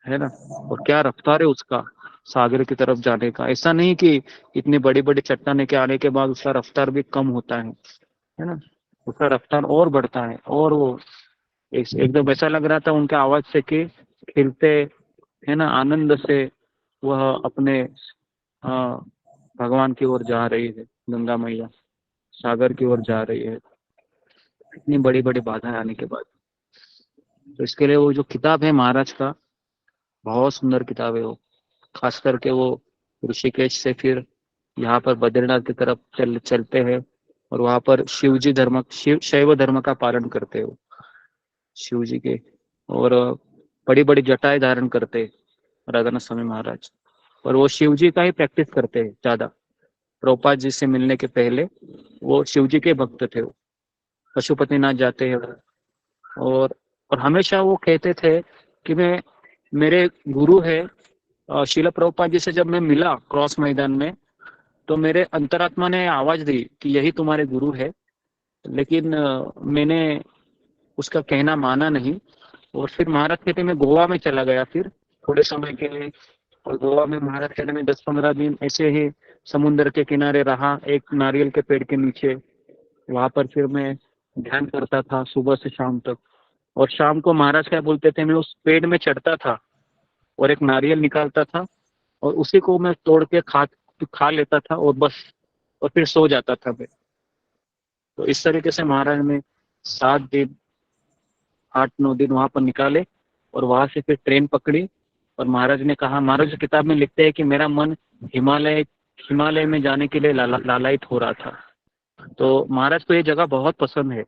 है ना, और क्या रफ्तार है उसका सागर की तरफ जाने का। ऐसा नहीं कि इतनी बड़ी बड़ी चट्टाने के आने के बाद उसका रफ्तार भी कम होता है ना, उसका रफ्तार और बढ़ता है। और वो एकदम ऐसा लग रहा था उनके आवाज से कि खिलते, है ना, आनंद से वह अपने भगवान की ओर जा रही है, गंगा मैया सागर की ओर जा रही है, इतनी बड़ी बड़ी बाधाएं आने के बाद। तो इसके लिए वो जो किताब है महाराज का, बहुत सुंदर किताब है वो, खास करके वो ऋषिकेश से फिर यहाँ पर बद्रीनाथ की तरफ चलते हैं और वहां पर शैव धर्म का पालन करते हैं शिव जी के, और बड़ी बड़ी जटाएं धारण करते हैं राधानाथ स्वामी महाराज, और वो शिव जी का ही प्रैक्टिस करते हैं ज्यादा। प्रभुपाद जी से मिलने के पहले वो शिव जी के भक्त थे, वो पशुपतिनाथ जाते हैं और हमेशा वो कहते थे कि मेरे गुरु है शिला प्रभुपाद जी से जब मैं मिला क्रॉस मैदान में, तो मेरे अंतरात्मा ने आवाज दी कि यही तुम्हारे गुरु है, लेकिन मैंने उसका कहना माना नहीं। और फिर महाराज कहते मैं गोवा में चला गया फिर थोड़े समय के लिए, और गोवा में महाराज कहते मैं 10-15 दिन ऐसे ही समुद्र के किनारे रहा, एक नारियल के पेड़ के नीचे। वहां पर फिर मैं ध्यान करता था सुबह से शाम तक, और शाम को महाराज क्या बोलते थे, मैं उस पेड़ में चढ़ता था और एक नारियल निकालता था और उसी को मैं तोड़ के खा लेता था और बस, और फिर सो जाता था मैं। तो इस तरीके से महाराज ने 7 दिन 8-9 दिन वहां पर निकाले और वहां से फिर ट्रेन पकड़ी। और महाराज ने कहा, महाराज किताब में लिखते हैं कि मेरा मन हिमालय में जाने के लिए लालायित हो रहा था। तो महाराज को ये जगह बहुत पसंद है,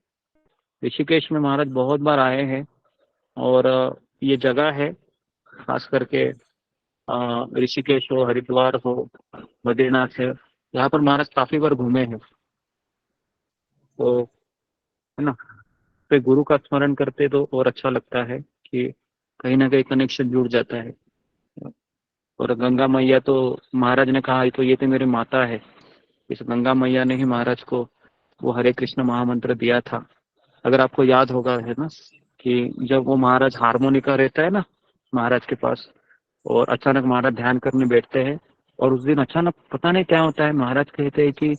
ऋषिकेश में महाराज बहुत बार आए हैं, और ये जगह है खास करके ऋषिकेश हो, हरिद्वार हो, बद्रीनाथ है, यहाँ पर महाराज काफी बार घूमे हैं। तो है ना, फिर गुरु का स्मरण करते तो और अच्छा लगता है कि कहीं ना कहीं कनेक्शन जुड़ जाता है। और गंगा मैया तो महाराज ने कहा तो ये तो मेरी माता है, इस गंगा मैया ने ही महाराज को वो हरे कृष्ण महामंत्र दिया था। अगर आपको याद होगा, है ना, कि जब वो महाराज हारमोनिका रहता है ना महाराज के पास, और अचानक महाराज ध्यान करने बैठते हैं, और उस दिन अचानक पता नहीं क्या होता है, महाराज कहते हैं कि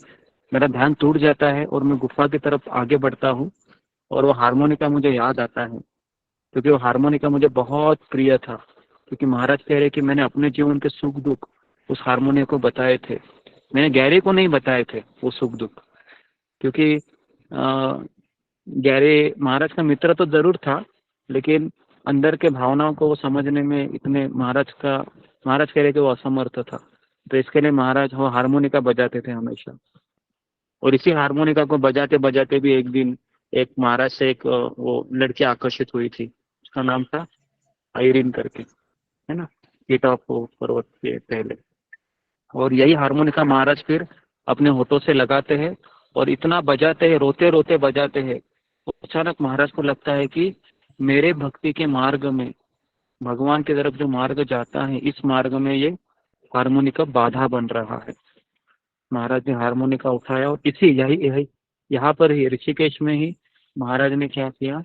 मेरा ध्यान टूट जाता है और मैं गुफा की तरफ आगे बढ़ता हूँ, और वो हारमोनिका मुझे याद आता है, क्योंकि वो हारमोनिका मुझे बहुत प्रिय था। क्योंकि महाराज कह रहे कि मैंने अपने जीवन के सुख दुख उस हारमोनियम को बताए थे, मैंने गहरे को नहीं बताए थे वो सुख दुख, क्योंकि गहरे महाराज का मित्र तो जरूर था, लेकिन अंदर के भावनाओं को वो समझने में इतने महाराज कह रहे कि वो असमर्थ था। तो इसके लिए महाराज वो हारमोनिका बजाते थे हमेशा, और इसी हारमोनिका को बजाते बजाते भी एक दिन एक महाराज से एक वो लड़की आकर्षित हुई थी, उसका नाम था आयरीन करके, है ना। कीटापो पर्वत के पहले। और यही हारमोनिका महाराज फिर अपने होठों से लगाते हैं और इतना बजाते हैं, रोते रोते बजाते हैं। तो अचानक महाराज को लगता है कि मेरे भक्ति के मार्ग में, भगवान की तरफ जो मार्ग जाता है, इस मार्ग में ये हारमोनिका बाधा बन रहा है। महाराज ने हारमोनिका उठाया और इसी यही यही यहाँ पर ही ऋषिकेश में ही महाराज ने क्या किया,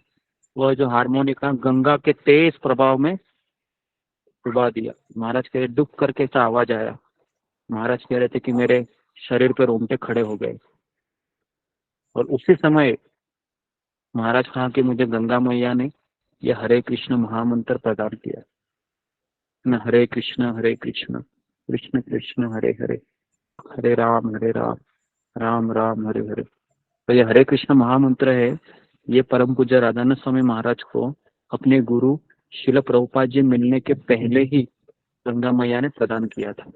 वह जो हारमोनिका गंगा के तेज प्रभाव में डुबा दिया। महाराज कह रहे डुब करके ऐसा आवाज आया। महाराज कह रहे थे कि मेरे शरीर पर रोंगटे खड़े हो गए। और उसी समय महाराज कहा कि मुझे गंगा मैया ने यह हरे कृष्ण महामंत्र प्रदान किया न, हरे कृष्ण कृष्ण कृष्ण हरे हरे, हरे राम राम राम हरे हरे। तो ये हरे कृष्ण महामंत्र है, ये परम पूज्य राधानंद स्वामी महाराज को अपने गुरु शिल प्रभुपाद जी मिलने के पहले ही गंगा मैया ने प्रदान किया था।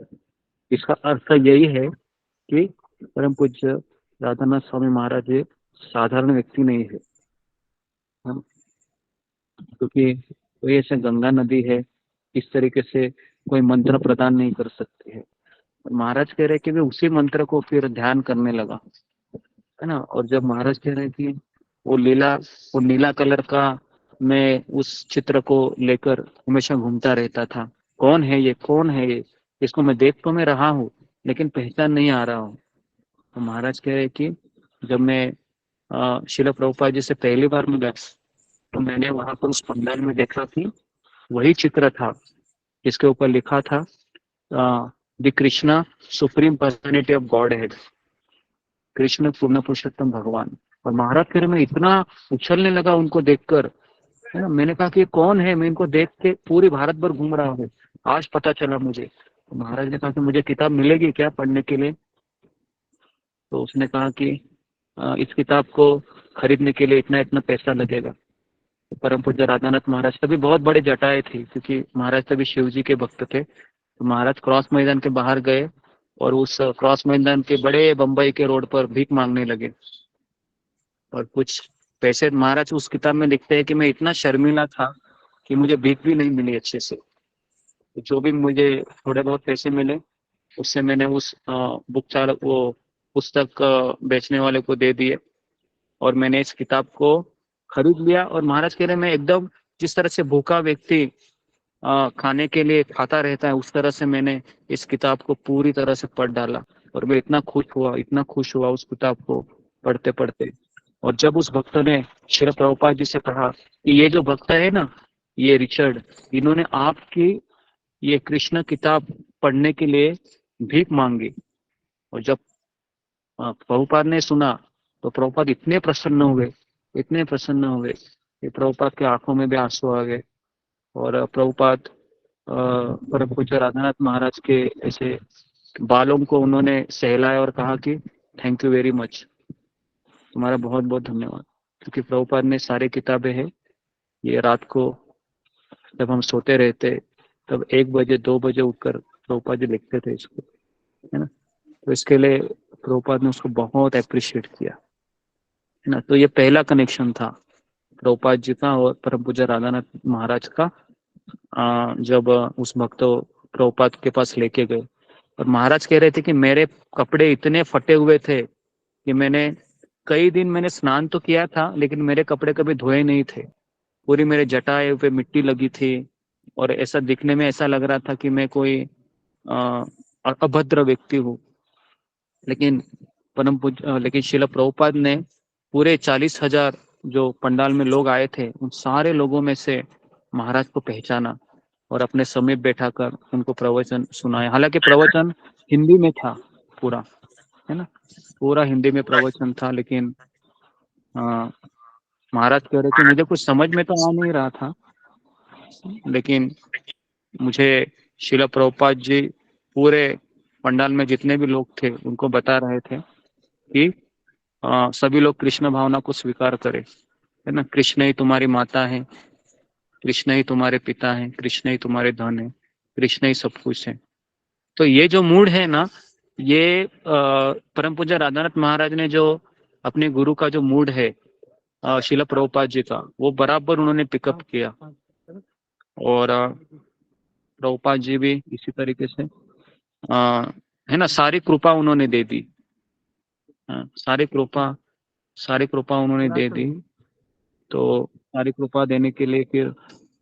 इसका अर्थ यही है कि परम पूज्य राधानाथ स्वामी महाराज एक साधारण व्यक्ति नहीं है, क्योंकि कोई ऐसे गंगा नदी है इस तरीके से कोई मंत्र प्रदान नहीं कर सकते हैं। महाराज कह रहे कि वे उसी मंत्र को फिर ध्यान करने लगा, है ना। और जब महाराज कह रहे कि वो नीला कलर का मैं उस चित्र को लेकर हमेशा घूमता रहता था, कौन है ये, इसको मैं देख तो मैं रहा हूँ लेकिन पहचान नहीं आ रहा हूँ। तो महाराज कह रहे कि जब मैं शिला प्रभुपाद जी से पहली बार मिला तो मैंने वहां पर उस पंडाल में देखा कि वही चित्र था जिसके ऊपर लिखा था the Krishna supreme personality of God head, Krishna पूर्ण पुरुषोत्तम भगवान। और महाराज फिर मैं इतना उछलने लगा उनको देखकर, है ना। मैंने कहा कि कौन है, मैं इनको देख के पूरी भारत भर घूम रहा हूँ, आज पता चला मुझे। तो महाराज ने कहा कि मुझे किताब मिलेगी क्या पढ़ने के लिए। तो उसने कहा कि इस किताब को खरीदने के लिए इतना इतना पैसा लगेगा। तो परम पूज्य राधानाथ महाराज तभी बहुत बड़े जटाए थी, क्योंकि महाराज तभी शिव जी के भक्त थे। तो महाराज क्रॉस मैदान के बाहर गए और उस क्रॉस मैदान के बड़े बम्बई के रोड पर भीख मांगने लगे और कुछ पैसे। महाराज उस किताब में लिखते हैं कि मैं इतना शर्मिला था कि मुझे भीख भी नहीं मिली अच्छे से। तो जो भी मुझे थोड़े बहुत पैसे मिले उससे मैंने उस बुक चालक वो पुस्तक बेचने वाले को दे दिए और मैंने इस किताब को खरीद लिया। और महाराज कह रहे मैं एकदम जिस तरह से भूखा व्यक्ति खाने के लिए खाता रहता है उस तरह से मैंने इस किताब को पूरी तरह से पढ़ डाला। और मैं इतना खुश हुआ उस किताब को पढ़ते पढ़ते। और जब उस भक्त ने श्री प्रभुपाद जी से कहा कि ये जो भक्त है ना, ये रिचर्ड, इन्होंने आपकी ये कृष्ण किताब पढ़ने के लिए भीख मांगी। और जब प्रभुपाद ने सुना तो प्रभुपाद इतने प्रसन्न हुए कि प्रभुपाद के आंखों में भी आंसू आ गए। और प्रभुपाद परम पूज्य राधानाथ महाराज के ऐसे बालों को उन्होंने सहलाया और कहा कि थैंक यू वेरी मच, तुम्हारा बहुत बहुत धन्यवाद। क्योंकि प्रभुपाद ने सारी किताबें हैं, ये रात को जब हम सोते रहते तब 1 बजे 2 बजे उठकर प्रभुपाद जी लिखते थे इसको, है ना। तो इसके लिए प्रभुपाद ने उसको बहुत अप्रिशिएट किया, है ना। तो ये पहला कनेक्शन था प्रभुपाद जी का और परम पूज्य राधानाथ महाराज का। जब उस भक्त प्रभुपाद के पास लेके गए और महाराज कह रहे थे कि मेरे कपड़े इतने फटे हुए थे कि मैंने कई दिन मैंने स्नान तो किया था लेकिन मेरे कपड़े कभी धोए नहीं थे। पूरी मेरे जटाए पे मिट्टी लगी थी और ऐसा दिखने में ऐसा लग रहा था कि मैं कोई अभद्र व्यक्ति हूँ। लेकिन शिला प्रभुपाद ने पूरे 40,000 जो पंडाल में लोग आए थे उन सारे लोगों में से महाराज को पहचाना और अपने समीप बैठा कर उनको प्रवचन सुनाया। हालांकि प्रवचन हिंदी में था पूरा, है ना, पूरा हिंदी में प्रवचन था। लेकिन महाराज कह रहे थे मुझे कुछ समझ में तो आ नहीं रहा था, लेकिन मुझे शिला प्रभुपाद जी पूरे पंडाल में जितने भी लोग थे उनको बता रहे थे कि सभी लोग कृष्ण भावना को स्वीकार करें, है ना। कृष्ण ही तुम्हारी माता है, कृष्ण ही तुम्हारे पिता है, कृष्ण ही तुम्हारे धन है, कृष्ण ही सब कुछ है। तो ये जो मूड है ना, ये परम पूज्य राधानाथ महाराज ने जो अपने गुरु का जो मूड है शिला प्रभुपाद जी का, वो बराबर उन्होंने पिकअप किया। और प्रभुपाद जी भी इसी तरीके से है ना, सारी कृपा उन्होंने दे दी। सारी कृपा उन्होंने दे दी। तो सारी कृपा देने के लिए फिर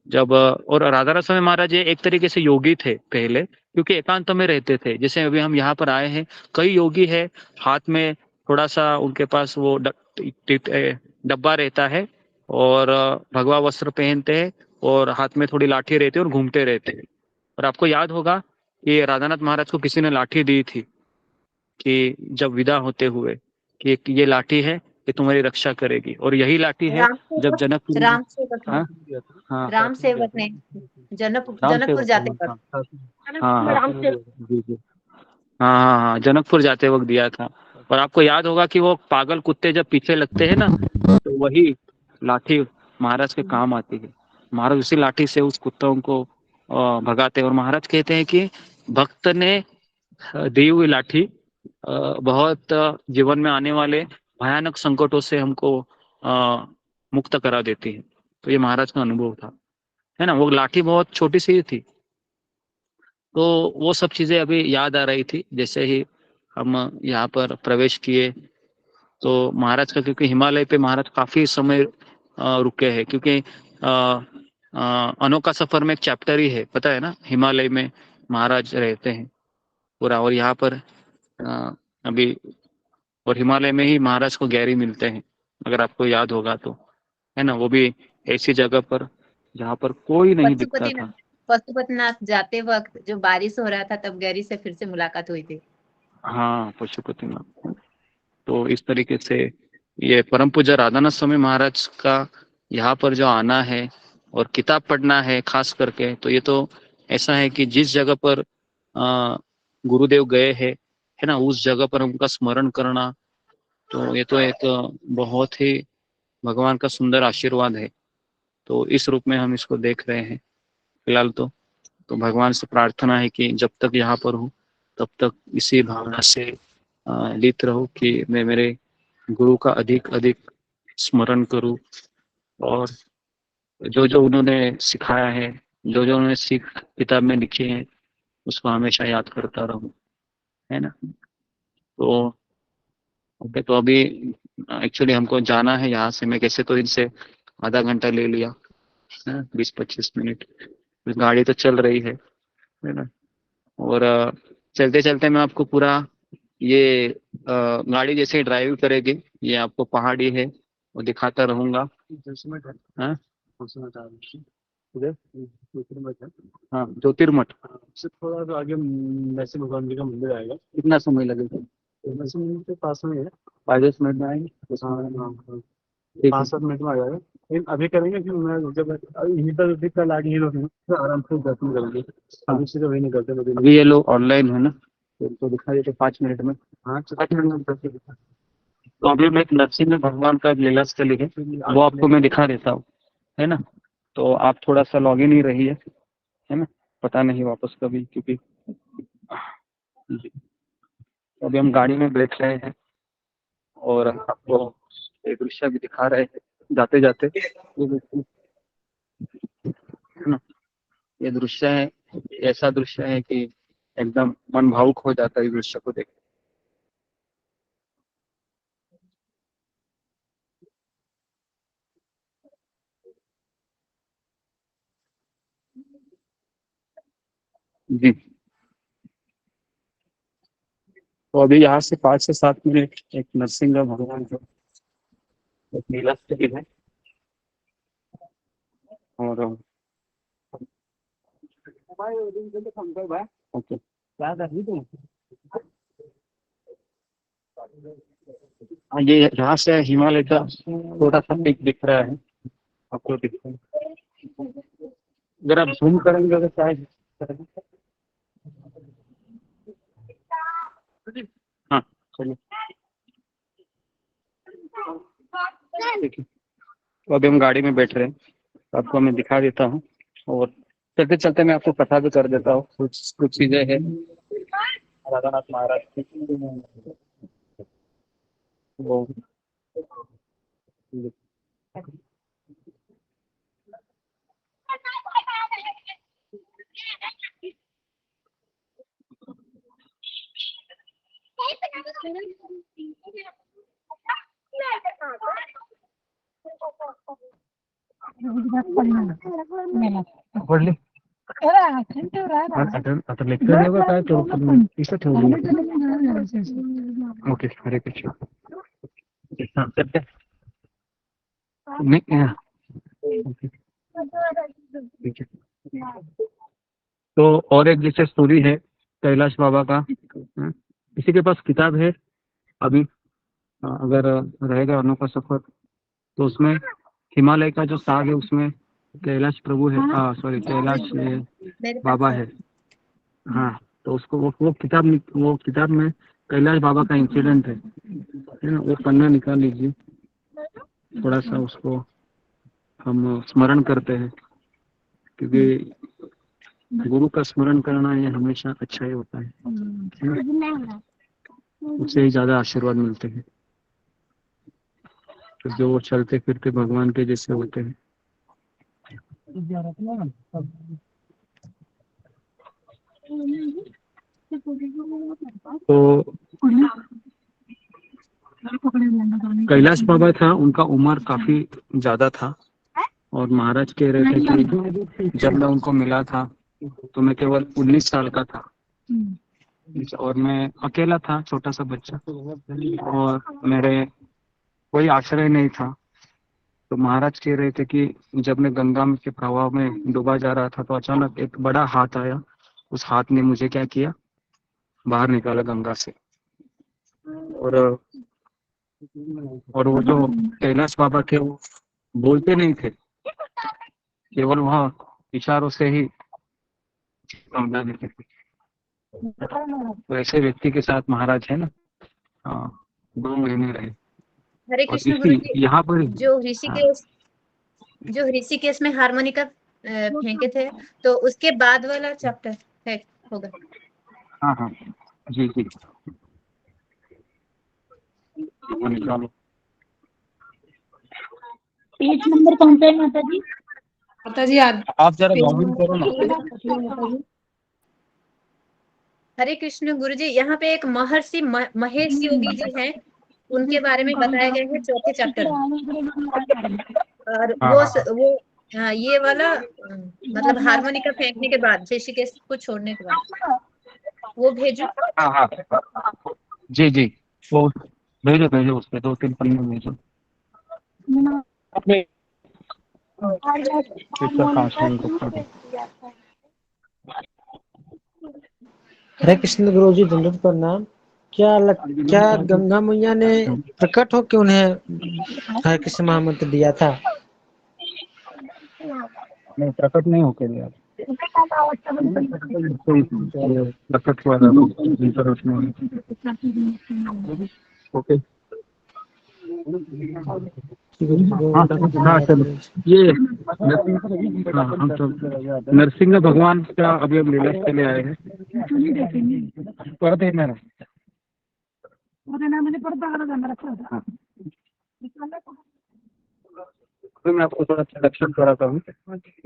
जब और राधा रस स्वामी महाराज ये एक तरीके से योगी थे पहले, क्योंकि एकांत में रहते थे। जैसे अभी हम यहाँ पर आए हैं, कई योगी है, हाथ में थोड़ा सा उनके पास वो डब्बा रहता है और भगवा वस्त्र पहनते हैं और हाथ में थोड़ी लाठी रहती है और घूमते रहते हैं। और आपको याद होगा कि राधानाथ महाराज को किसी ने लाठी दी थी कि जब विदा होते हुए कि ये लाठी है, ये तुम्हारी रक्षा करेगी। और यही लाठी है जब जनकपुर राम सेवक ने, हाँ हाँ राम सेवक ने राम जनकपुर सेवक जाते हाँ वक्त। हाँ जी जी हाँ हाँ हाँ, जनकपुर जाते वक्त दिया था। और आपको याद होगा कि वो पागल कुत्ते जब पीछे लगते हैं ना, तो वही लाठी महाराज के काम आती है। महाराज उसी लाठी से उस कुत्तों को भगाते हैं। और महाराज कहते हैं कि भक्त ने दी हुई लाठी बहुत जीवन में आने वाले भयानक संकटों से हमको मुक्त करा देती है। तो ये महाराज का अनुभव था, है ना। वो लाठी बहुत छोटी सी थी। तो वो सब चीजें अभी याद आ रही थी जैसे ही हम यहाँ पर प्रवेश किए। तो महाराज का, क्योंकि हिमालय पे महाराज काफी समय रुके हैं, क्योंकि अनोखा सफर में एक चैप्टर ही है, पता है ना, हिमालय में महाराज रहते हैं पूरा। और यहाँ पर अभी और हिमालय में ही महाराज को गैरी मिलते हैं, अगर आपको याद होगा तो, है ना। वो भी ऐसी जगह पर जहाँ पर कोई नहीं दिखता था। पशुपतिनाथ जाते वक्त जो बारिश हो रहा था, तब गैरी से फिर से मुलाकात हुई थी। हाँ, पशुपतिनाथ। तो इस तरीके से ये परम पूज्य राधानाथ स्वामी महाराज का यहाँ पर जो आना है और किताब पढ़ना है खास करके, तो ये तो ऐसा है कि जिस जगह पर गुरुदेव गए हैं, है ना, उस जगह पर उनका स्मरण करना, तो ये तो एक बहुत ही भगवान का सुंदर आशीर्वाद है। तो इस रूप में हम इसको देख रहे हैं फिलहाल। तो भगवान से प्रार्थना है कि जब तक यहाँ पर हूँ तब तक इसी भावना से लिप्त रहूं कि मैं मेरे गुरु का अधिक अधिक स्मरण करूं, और जो जो उन्होंने सिखाया है, जो जो उन्होंने सीख किताब में लिखे हैं, उसको हमेशा याद करता रहूं, है ना। तो ओके, तो अभी एक्चुअली हमको जाना है यहाँ से। मैं कैसे तो इनसे आधा घंटा ले लिया, 20-25 मिनट। गाड़ी तो चल रही है ना। और चलते चलते मैं आपको पूरा ये गाड़ी जैसे ड्राइव करेगी, ये आपको पहाड़ी है वो दिखाता रहूंगा। हाँ हाँ, ज्योतिर्मठ से थोड़ा तो आगे वैसे भगवान जी का मंदिर आएगा। कितना समय लगेगा? वैसे मंदिर के पास में है, 5-10 मिनट में आएंगे। 5-7 मिनट में आ जाएगा। लेकिन अभी करेंगे कि मैं जब यहीं पर भी कल आगे ही लोग हैं, तो आराम से दर्शन करेंगे। अभी से तो वही नहीं करते। अभी ये लोग ऑनलाइन है ना, तो इनको दिखा देते 5 मिनट में। हाँ, 5 मिनट में दर्शन दिखा। तो अभी मैं एक नरसिंह में भगवान का लीला स्थली है, वो आपको मैं दिखा देता हूँ, है ना। तो आप थोड़ा सा लॉग इन ही रहिए, है ना, पता नहीं वापस कभी, क्योंकि अभी हम गाड़ी में बैठ रहे हैं और आपको एक दृश्य भी दिखा रहे हैं जाते जाते। ये देखिए, है ना, ये दृश्य है, ऐसा दृश्य है कि एकदम मन भावुक हो जाता है इस दृश्य को देख। जी, तो अभी यहाँ से 5 से 7 मिनट एक नरसिंह भगवान का एक लीला स्थली है। और ओके, हाँ, ये यहाँ से हिमालय का छोटा सा पीक दिख रहा है आपको, दिख रहा है। अगर आप जूम करेंगे तो शायद, हाँ चलिए, देखिए। तो अभी हम गाड़ी में बैठ रहे हैं, तो आपको मैं दिखा देता हूँ। और चलते चलते मैं आपको कथा भी कर देता हूँ। कुछ कुछ चीजें हैं राधानाथ महाराज की, वो पढ़ ले आता लेक्चर होगा काय तो इथं ठेवलं ओके हरे कृष्ण हाँ, करते हैं। नहीं हाँ, ओके, ठीक है। तो और एक जैसे स्टोरी है कैलाश बाबा का। हाँ, किसी के पास किताब है अभी अगर रहेगा अनोखा सफर तो उसमें हिमालय का जो साग है उसमें कैलाश प्रभु है सॉरी कैलाश बाबा है। हाँ तो उसको वो किताब में कैलाश बाबा का इंसिडेंट है ना, वो पन्ना निकाल लीजिए थोड़ा सा उसको हम स्मरण करते हैं क्योंकि गुरु का स्मरण करना ये हमेशा अच्छा ही होता है ना? उससे ही ज्यादा आशीर्वाद मिलते हैं तो जो वो चलते फिरते भगवान के जैसे होते हैं। तो कैलाश बाबा था उनका उम्र काफी ज्यादा था और महाराज कह रहे थे कि जब मैं उनको मिला था तो मैं केवल 19 साल का था और मैं अकेला था छोटा सा बच्चा और मेरे कोई आश्रय नहीं था। तो महाराज कह रहे थे कि जब मैं गंगा के प्रवाह में डूबा जा रहा था तो अचानक एक बड़ा हाथ आया, उस हाथ ने मुझे क्या किया, बाहर निकाला गंगा से। और वो जो कैलाश बाबा थे वो बोलते नहीं थे, केवल वहाँ इशारों से ही समझा देते थे। तो ऐसे व्यक्ति के साथ महाराज है ना 2 महीने रहे। हरे और कृष्ण गुरु जी, यहाँ पर जो ऋषिकेश में हारमोनिका फेंके थे तो उसके बाद वाला चैप्टर है होगा। हाँ जी निकालो। पेज नंबर कौन सा है माता जी? माता जी आप जरा लॉगिन करो ना। हरे कृष्ण गुरु जी, यहाँ पे एक महर्षि महेश योगी जी हैं, उनके बारे में बताया गया है 4थे चैप्टर में। और वो ये वाला मतलब हारमोनिका फेंकने के बाद ऋषिकेश को छोड़ने के बाद वो भेजो। हाँ जी वो भेजो उस पे 2-3 पन्ने भेजो। हरे कृष्ण गुरु जी दंडवत प्रणाम। क्या गंगा मैया ने प्रकट होकर उन्हें हरे कृष्ण महामंत्र दिया था? नहीं, प्रकट नहीं होके दिया, प्रकट हुआ था ओके। हाँ चलो ये हम तो नरसिंह भगवान का अभी हम लीला के लिए आए हैं। पढ़ते हैं तो मैं आपको थोड़ा सा दर्शन कराता हूँ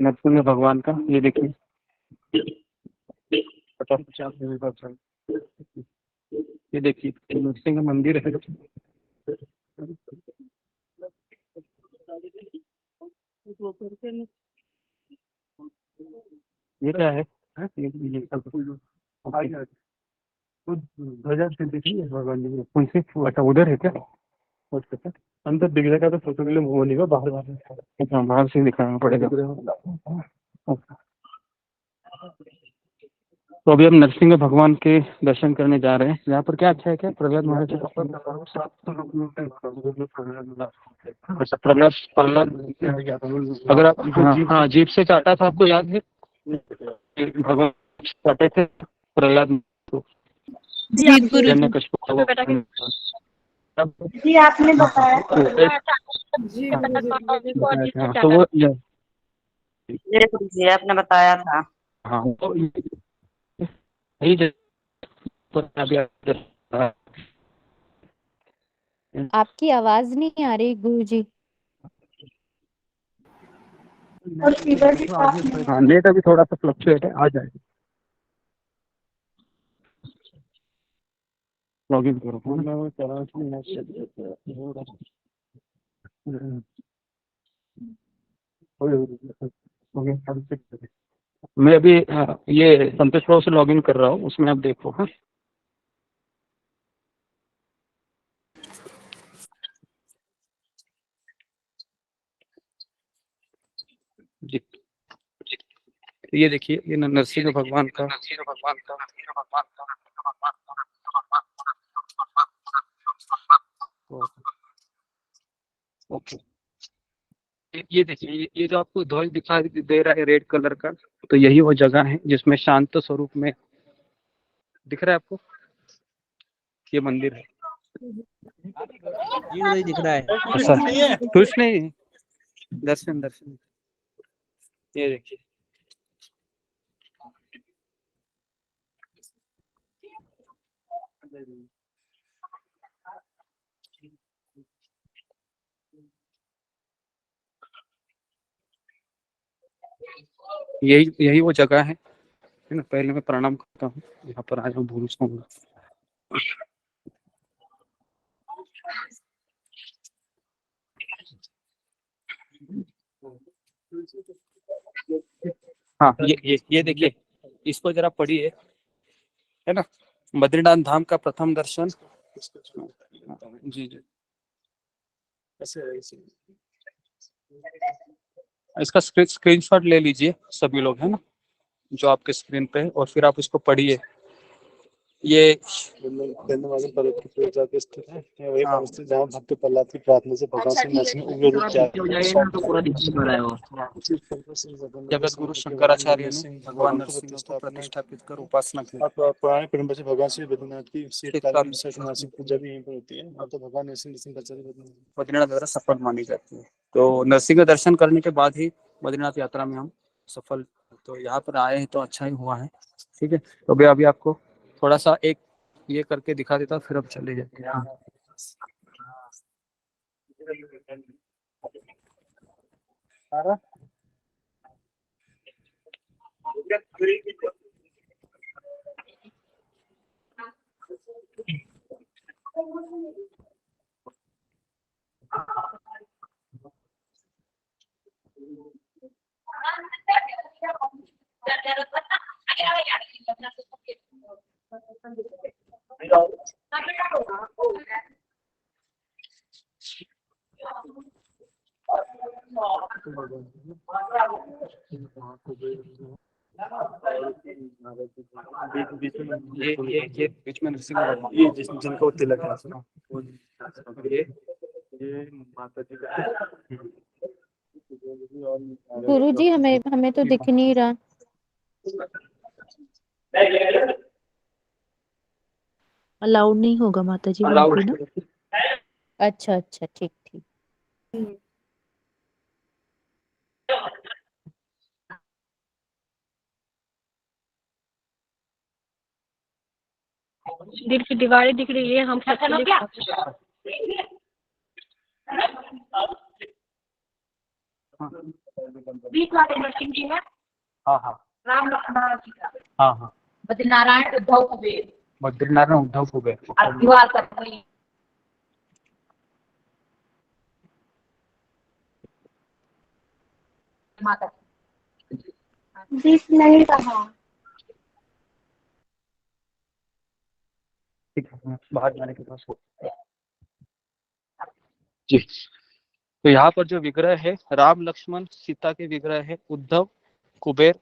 नरसिंह भगवान का। ये देखिए 50-50 ये देखिए नरसिंह मंदिर है। ये क्या है? ध्वजा से देखिए भगवान जी उनसे अच्छा उधर है क्या? अंदर दिख जाएगा तो फोटो के लिए वो नहीं होगा, बाहर से दिखाना पड़ेगा। तो अभी हम नरसिंह भगवान के दर्शन करने जा रहे हैं। यहाँ पर क्या अच्छा है क्या प्रहलाद महाराज प्रहलाद अगर आप हाँ जीप से चाटा था, आपको याद है भगवान चाटे थे प्रहलाद को? जी आपने बताया तो वो जी आपने बताया था। हाँ तो यही आपकी आवाज नहीं आ रही गुरुजी। हाँ नेट अभी थोड़ा सा फ्लक्चुएट है, आ जाएगा। लॉगिन करो। मैं अभी ये संतोष प्रो से लॉगिन कर रहा हूँ, उसमें आप देखो। हाँ जी, ये देखिए, ये नरसिंह भगवान का ओके। ये देखिए, ये जो आपको ध्वज दिखाई दे रहा है रेड कलर का, तो यही वो जगह है जिसमें शांत स्वरूप में दिख रहा है आपको, ये मंदिर है। ये नहीं दिख रहा है। अच्छा, कुछ नहीं, दर्शन दर्शन। ये देखिए, यही वो जगह है ना। पहले मैं प्रणाम करता हूँ, यहाँ पर आया हूँ भूल जाऊंगा। हाँ, ये देखिए, इसको जरा पढ़िए, है ना। बद्रीनाथ धाम का प्रथम दर्शन। जी जी, इसका स्क्रीनशॉट ले लीजिए सभी लोग, है ना, जो आपके स्क्रीन पे है, और फिर आप इसको पढ़िए। ये पूजा के स्थित है, वही स्थित जहाँ भक्त प्रहलाद की प्रार्थना से भगवान श्री नरसिंह उग्र रूप जगत गुरु शंकराचार्य ने भगवान नरसिंह को प्रतिष्ठापित कर उपासना की। पुराने परंपरा से भगवान श्री बद्रीनाथ की शीतकालीन पूजा भी यहीं पर होती है। तो भगवान नरसिंह बद्रीनाथ द्वारा सफल मानी जाती है। तो नरसिंह का दर्शन करने के बाद ही बद्रीनाथ यात्रा में हम सफल, तो यहाँ पर आए हैं तो अच्छा ही हुआ है। ठीक है, तो अभी आपको थोड़ा सा एक ये करके दिखा देता, फिर अब चले जाते हैं। ये बीच में नरसिंह भगवान, ये जिनको तिलक है, ये माता जी का। गुरुजी हमें तो दिख नहीं रहा। अलाउड नहीं होगा माता जी वहाँ पे ना। अच्छा अच्छा, ठीक ठीक। मंदिर की दीवारें दिख रही है, हम नरसिंह जी है। हाँ हाँ राम लक्ष्मण जी का। हाँ हाँ, बद्रीनारायण उद्धव कुबेर। बद्रीनारायण उद्धव कुबेर। दीवार पर माता दिख नहीं रहा। बाहर जाने के पास जी। तो यहाँ पर जो विग्रह है, राम लक्ष्मण सीता के विग्रह है, उद्धव कुबेर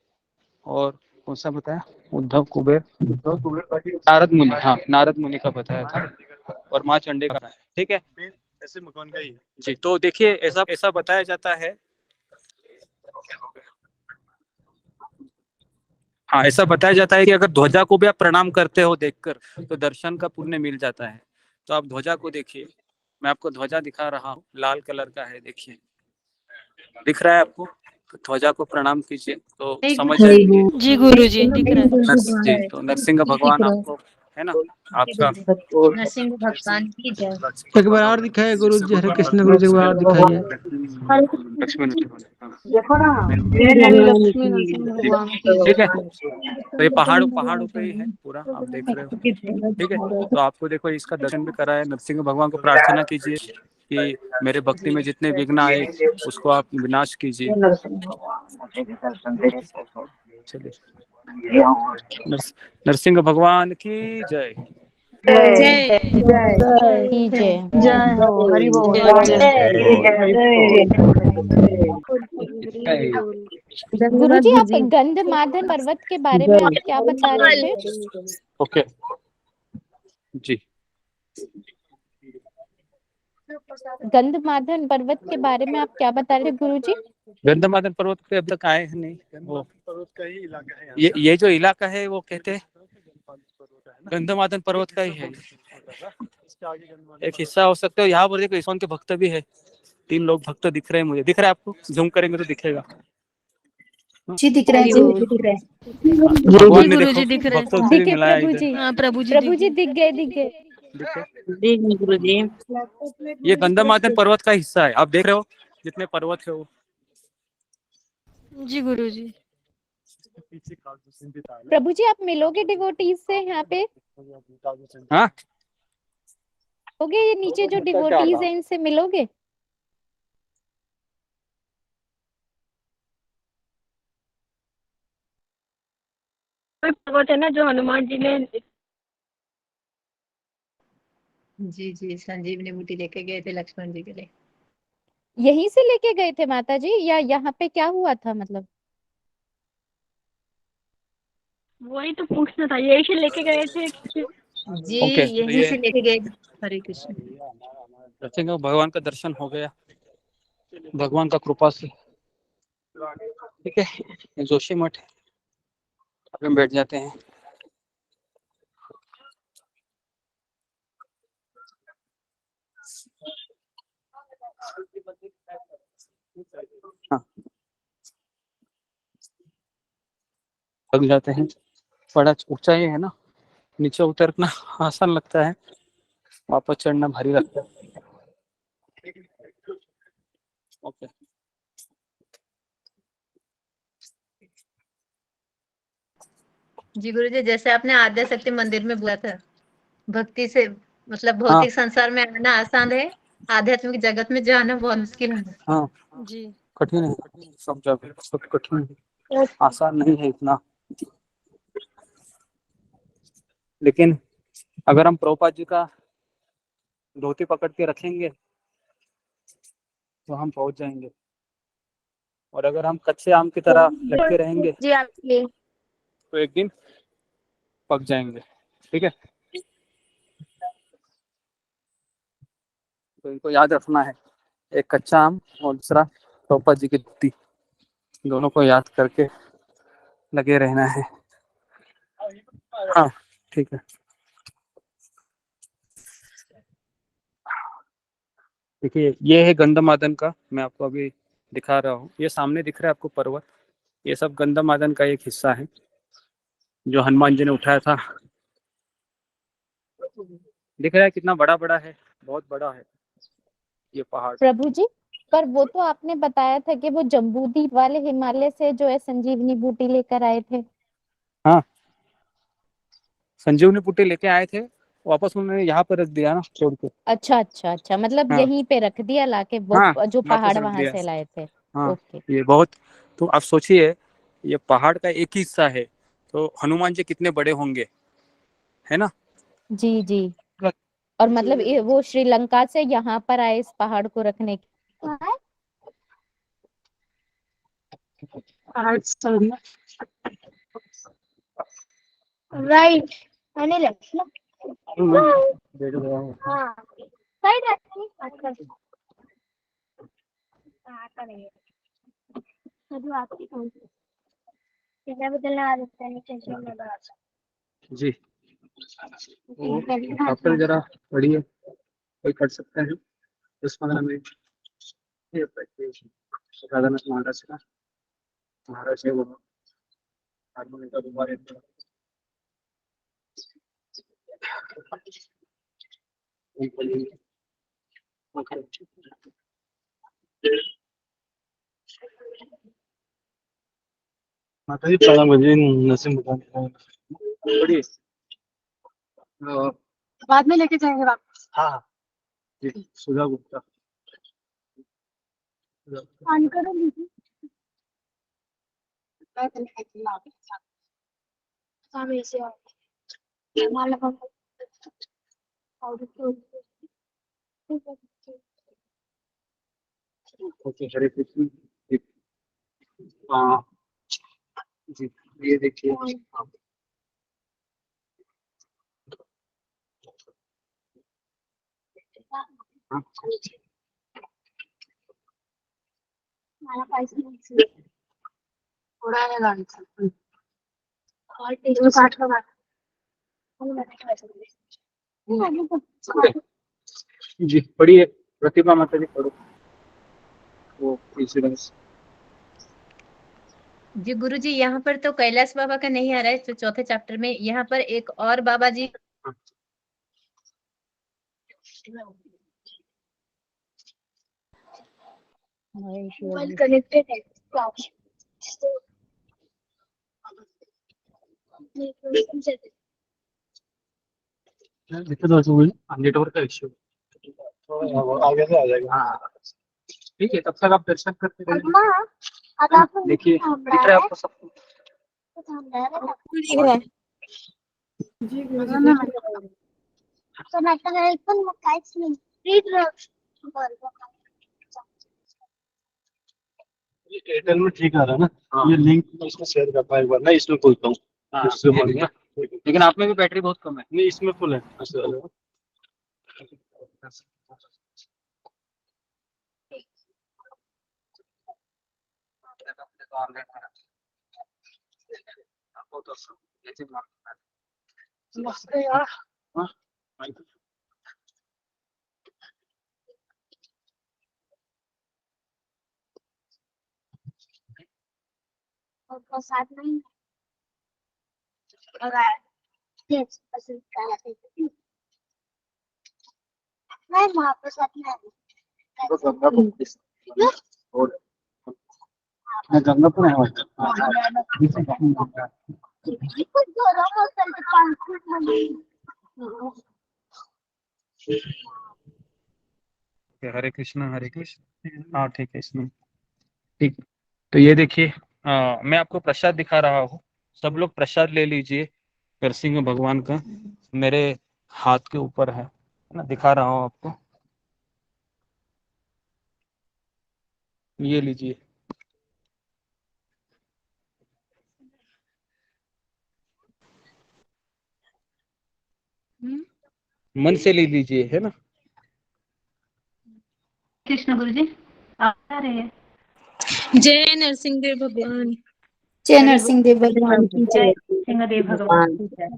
और कौन सा बताया, उद्धव कुबेर नारद मुनि। हाँ, नारद मुनि का बताया था, और माँ चंडी का। ठीक है, ऐसे मकान का ही है जी। तो देखिए, ऐसा बताया जाता है, हाँ, ऐसा बताया जाता है कि अगर ध्वजा को भी आप प्रणाम करते हो देखकर, तो दर्शन का पुण्य मिल जाता है। तो आप ध्वजा को देखिए, मैं आपको ध्वजा दिखा रहा हूँ, लाल कलर का है, देखिए, दिख रहा है आपको। तो ध्वजा को प्रणाम कीजिए तो समझ जाएंगे। जी गुरुजी, दिख रहा है। जी, तो नरसिंह भगवान आपको, है ना आपका। नरसिंह भगवान की जय। एक बार और दिखाइए गुरु जी, हरे कृष्ण गुरु जी, एक बार और दिखाइए। देखो ना लक्ष्मी नरसिंह भगवान की ठीक है, जय। तो ये पहाड़ों पे ही है पूरा, आप देख रहे हो। ठीक है, तो आपको देखो इसका दर्शन भी कराया। नरसिंह भगवान को प्रार्थना कीजिए कि मेरे भक्ति में जितने विघ्न आए उसको आप विनाश कीजिए। चलिए, नरसिंह भगवान की जय। जय की जय। जय हो, हरि बोल। गुरु जी, आप गंधमादन पर्वत के बारे में आप क्या बता रहे थे? ओके जी, गंधमादन पर्वत के बारे में आप क्या बता रहे थे गुरु जी? गंधमादन पर्वत पे अब तक आए हैं नहीं वो, ये जो इलाका है वो कहते हैं गंधमादन पर्वत का ही है, एक हिस्सा हो सकता है। यहाँ पर देखो इस्कॉन के भक्त भी है, 3 लोग भक्त दिख रहे हैं मुझे। दिख रहा है आपको? जूम करेंगे तो दिखेगा जी, दिख रहा है जी, दिख रहा है। भगवान ने गुरु देखो जी दिख रहे भक्तों हैं। से भी दिखे मिलाया प्रभु इधर। जी। हाँ प्रभु जी प्रभु जी दिख दिख गए, दिख गए। गुरु जी। ये गंधमादन पर्वत का हिस्सा है, आप देख रहे हो जितने पर्वत है वो। जी गुरु जी। प्रभु जी, आप मिलोगे डिवोटीज से यहाँ पे? हाँ, मिलोगे? ये नीचे जो डिवोटीज हैं इनसे मिलोगे? पर्वत है ना जो हनुमान जी ने। जी जी, संजीवनी बूटी लेके गए थे लक्ष्मण जी के लिए। यहीं से लेके गए थे माता जी, या यहाँ पे क्या हुआ था मतलब? वही तो पूछना था, यही से लेके गए थे। जी ओके, तो यहीं ये से लेके गए। हरे कृष्ण। नरसिंह भगवान का दर्शन हो गया भगवान का कृपा से। ठीक है, ये जोशी मठ है, हम बैठ जाते हैं। हाँ, थक जाते हैं, बड़ा ऊंचाई है ना, नीचे उतरना आसान लगता है, वापस चढ़ना भारी लगता है। ओके, जी गुरु जी, जैसे आपने आद्य शक्ति मंदिर में बोला था, भक्ति से मतलब हाँ भौतिक संसार में आना आसान है, आध्यात्मिक जगत में जाना बहुत मुश्किल है। हाँ, जी कठिन है, सब जगह सब कठिन है, आसान नहीं है इतना। लेकिन अगर हम प्रभुपाद जी का धोती पकड़ के रखेंगे तो हम पहुंच जाएंगे, और अगर हम कच्चे आम की तरह लटके रहेंगे जी आपके तो एक दिन पक जाएंगे। ठीक है, तो इनको याद रखना है, एक कच्चा आम और दूसरा प्रभुपाद जी की धोती, दोनों को याद करके लगे रहना है। हाँ ठीक है, देखिए ये है गंधमादन का, मैं आपको अभी दिखा रहा हूँ, ये सामने दिख रहा है आपको पर्वत, ये सब गंधमादन का एक हिस्सा है जो हनुमान जी ने उठाया था। दिख रहा है कितना बड़ा बड़ा है, बहुत बड़ा है ये पहाड़। प्रभु जी, पर वो तो आपने बताया था कि वो जम्बूद्वीप वाले हिमालय से जो है संजीवनी बूटी लेकर आए थे। हाँ, संजीवनी बूटी लेके आए थे, वापस उन्होंने यहाँ पर रख दिया ना छोड़ के। अच्छा अच्छा अच्छा, मतलब हाँ यहीं पे रख दिया लाके, वो हाँ, जो वापस पहाड़ रख वहां दिया। से लाए थे। हाँ, ओके। ये बहुत, तो आप सोचिए ये पहाड़ का एक ही हिस्सा है, तो हनुमान जी कितने बड़े होंगे, है ना। जी जी, और मतलब वो श्रीलंका से यहाँ पर आए इस पहाड़ को रखने की। राइट मैंने लक्ष्मण बदलने आ जाता है जी, वो डॉक्टर जरा बढ़िया कोई कर सकते हैं 10-15 मिनट। ये राधानाथ महाराज का, महाराज है वो हारमोनियम का दोबारा माता जी प्रणाम, मुझे नसीम बताने बढ़िया। बाद में लेके जाएंगे वापस। हाँ हाँ जी, सुधा गुप्ता। ऑन करो दीदी। मैं तो नहीं खिला रही। सामने से आओ। माला पापा। और तो ओके, हरे कृष्ण जी। हाँ जी, ये देखिए आप। हाँ, माला पैसे थोड़ा है लंच। और टेस्ट काट कर बात। हम बैठे जी पढ़िए, प्रतिभा माता जी पढ़ो वो इंसिडेंस। जी गुरुजी, यहाँ पर तो कैलाश बाबा का नहीं आ रहा है, तो चौथे चैप्टर में यहाँ पर एक और बाबा जी मोबाइल कनेक्टेड है। दिक्कत हो चुकी है, नेटवर्क का इश्यू। आगे से आ जाएगा। हाँ ठीक है, तब तक आप दर्शन करते रहिए। अब आप देखिए दिख रहा है आपको सब कुछ। दिख रहा है जी गुरुजी। तो नाटक है पण मग काहीच नाही रीड एयरटेल में ठीक आ रहा है ना। ये लिंक मैं इसको शेयर करता हूँ एक बार ना, इसमें खोलता हूँ। हाँ, इससे ये देखिए। लेकिन आप में भी बैटरी बहुत कम है। नहीं, इसमें फुल है ऐसे वाले में। मस्त है यार। हाँ, और प्रसाद नहीं लगा तेज पसंद कराते थे। मैं वहाँ पर साथ में गंगापुर है कुछ गरम होता है पानी में। हरे कृष्णा हरे कृष्ण। हाँ ठीक है, इसमें ठीक। तो ये देखिए, मैं आपको प्रसाद दिखा रहा हूँ। सब लोग प्रसाद ले लीजिए नरसिंह भगवान का। मेरे हाथ के ऊपर है ना, दिखा रहा हूँ आपको। ये लीजिए। मन से ले लीजिए, है ना। कृष्ण गुरु जी आ रहे हैं। जय नरसिंह देव भगवान। जय नरसिंह देव भगवान की जय। सिंहदेव भगवान की जय।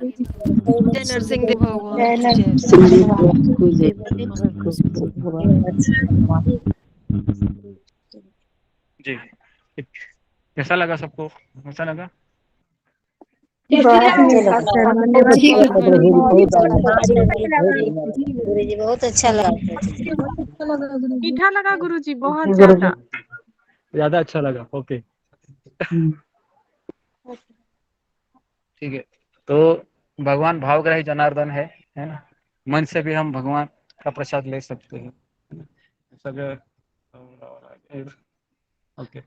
जय नरसिंह देव भगवान जय की जय। नरसिंह भगवान जी कैसा लगा सबको, कैसा लगा? गुरुजी बहुत अच्छा लगा। मीठा लगा गुरुजी बहुत ज्यादा। ज्यादा अच्छा लगा, ओके ठीक है। तो भगवान भावग्राही जनार्दन है ना। मन से भी हम भगवान का प्रसाद ले सकते हैं। सब ओके।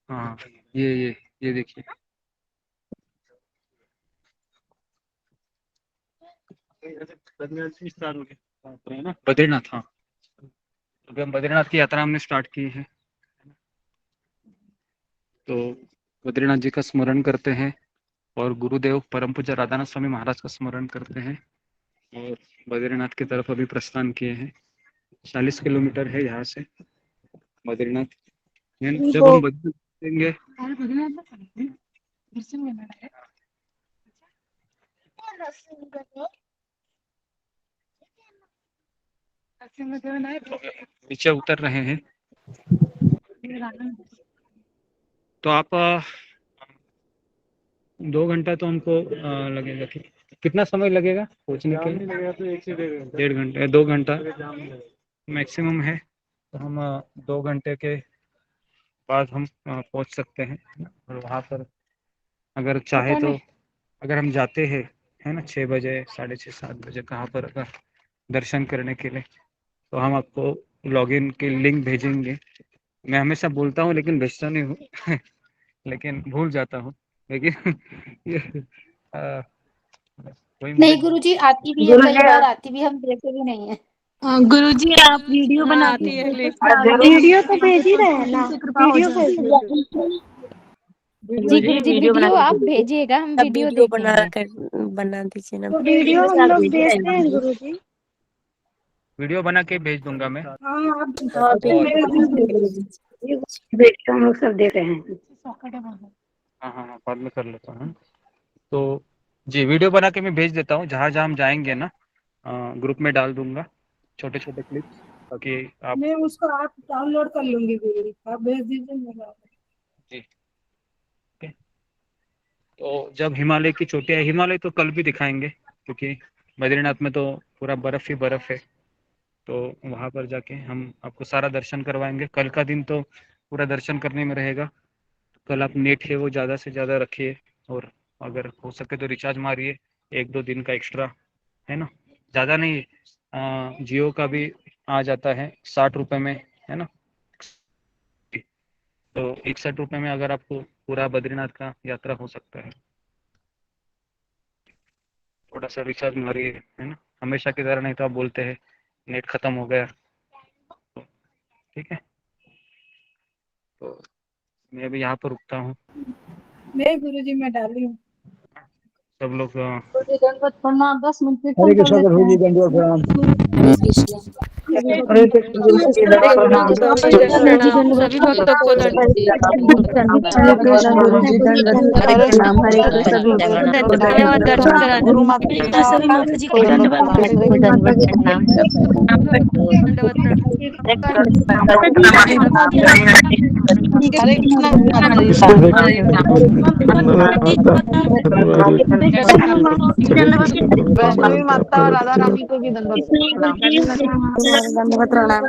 हाँ ये देखिए। बद्रीनाथ, हाँ अभी हम बद्रीनाथ की यात्रा हमने स्टार्ट की है। तो बद्रीनाथ जी का स्मरण करते हैं और गुरुदेव परम पूज्य राधानाथ स्वामी महाराज का स्मरण करते हैं और बद्रीनाथ की तरफ अभी प्रस्थान किए हैं। 40 किलोमीटर है यहाँ से बद्रीनाथ। जब हम बद्रीनाथ जाएंगे नीचे उतर रहे हैं। तो आप 2 घंटा तो हमको लगेगा। ठीक कितना समय लगेगा पहुंचने के लिए? लगेगा तो 1 से 1.5 घंटा। 1.5 घंटे 2 घंटा मैक्सिमम है, तो हम 2 घंटे के बाद हम पहुंच सकते हैं। और वहाँ पर अगर चाहे तो अगर हम जाते हैं है ना 6 बजे 6:30 7 बजे कहाँ पर अगर दर्शन करने के लिए, तो हम आपको लॉगिन की लिंक भेजेंगे। मैं हमेशा बोलता हूँ लेकिन भेजता नहीं हूँ लेकिन भूल जाता हूँ, लेकिन कोई नहीं गुरुजी, आती भी है, कई बार आती भी, हम देखे भी नहीं है। गुरुजी आप वीडियो हाँ, बना आती है लिस्ट। वीडियो तो भेज ही रहे हैं ना, वीडियो भेज जी गुरुजी गुरुजी वीडियो बना वीडियो के आप भेजिए। भेजिएगा, हम सब वीडियो वीडियो बना देखेंगे। कर बना दीजिए ना। वीडियो हम लोग देखते हैं गुरुजी। वीडियो बना के भेज दूंगा मैं। हाँ गुरुजी। वीडियो हम लोग सब देख रहे हैं। हाँ हाँ हाँ, बाद में कर लेता हूँ। तो जी वीडियो बना के मैं भेज देता हूँ, जहाँ जहाँ हम जाएंगे ना ग्रुप में डाल दूंगा छोटे छोटे क्लिप्स, ताकि आप मैं उसको आप डाउनलोड कर लूंगी गुरुजी, आप भेज दीजिए मेरा। जी ओके। तो जब हिमालय की चोटियाँ, हिमालय तो कल भी दिखाएंगे क्योंकि बद्रीनाथ में तो पूरा बर्फ ही बर्फ है, तो वहाँ पर जाके हम आपको सारा दर्शन करवाएंगे। कल का दिन तो पूरा दर्शन करने में रहेगा। कल आप नेट है वो ज़्यादा से ज़्यादा रखिए, और अगर हो सके तो रिचार्ज मारिए 1-2 दिन का एक्स्ट्रा, है ना, ज़्यादा नहीं। जियो का भी आ जाता है 60 रुपये में, है ना, तो 61 रुपये में अगर आपको पूरा बद्रीनाथ का यात्रा हो सकता है। थोड़ा सा रिचार्ज मारिए, है ना, हमेशा की तरह, नहीं तो आप बोलते हैं नेट खत्म हो गया। तो ठीक है, तो मैं अभी यहाँ पर रुकता हूँ। नहीं गुरुजी, मैं डाली हूँ। सब लोग दंडवत प्रणाम, 10 मिनट हरे कीर्तन कर कृष्णा लेते प्रभु जी, हैं। दंडवत प्रणाम। हरे कृष्ण। हरे कृष्ण गुरु जी, दंडवत प्रणाम। प्रभु जी प्रणाम, सभी भक्तों को हरे कृष्ण गुरु जी, दंडवत हरे प्रणाम। हरे कृष्ण कृष्ण गुरु जी, गुरु जी, दंडवत धन्यवाद दर्शन कराने। गुरु माता जी का सभी माता जी को दंडवत प्रणाम। दंडवत हरे कृष्णा माता जी का। वैष्णवी माता और राधा रानी को भी दंडवत प्रणाम। दंडवत प्रणाम।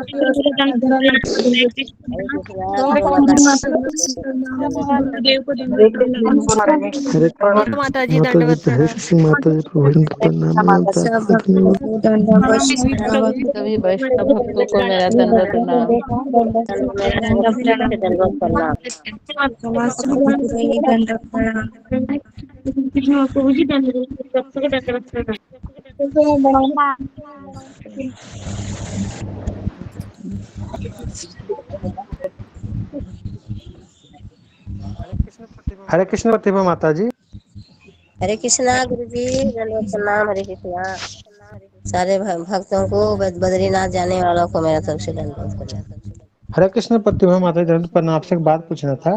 हरे माता जी दंडवत प्रणाम। सब भक्तों को दंडवत सभी वैष्णव भक्तों को मेरा दंडवत प्रणाम। दंडवत प्रणाम। हरे कृष्ण प्रतिभा माता जी। हरे कृष्णा गुरु जी, दंडवत प्रणाम। हरे कृष्णा। सारे भक्तों को, बद्रीनाथ जाने वालों को मेरा तरफ से दंडवत प्रणाम। हरे कृष्ण प्रतिभा माता जी, दंडवत प्रणाम। आपसे एक बात पूछना था।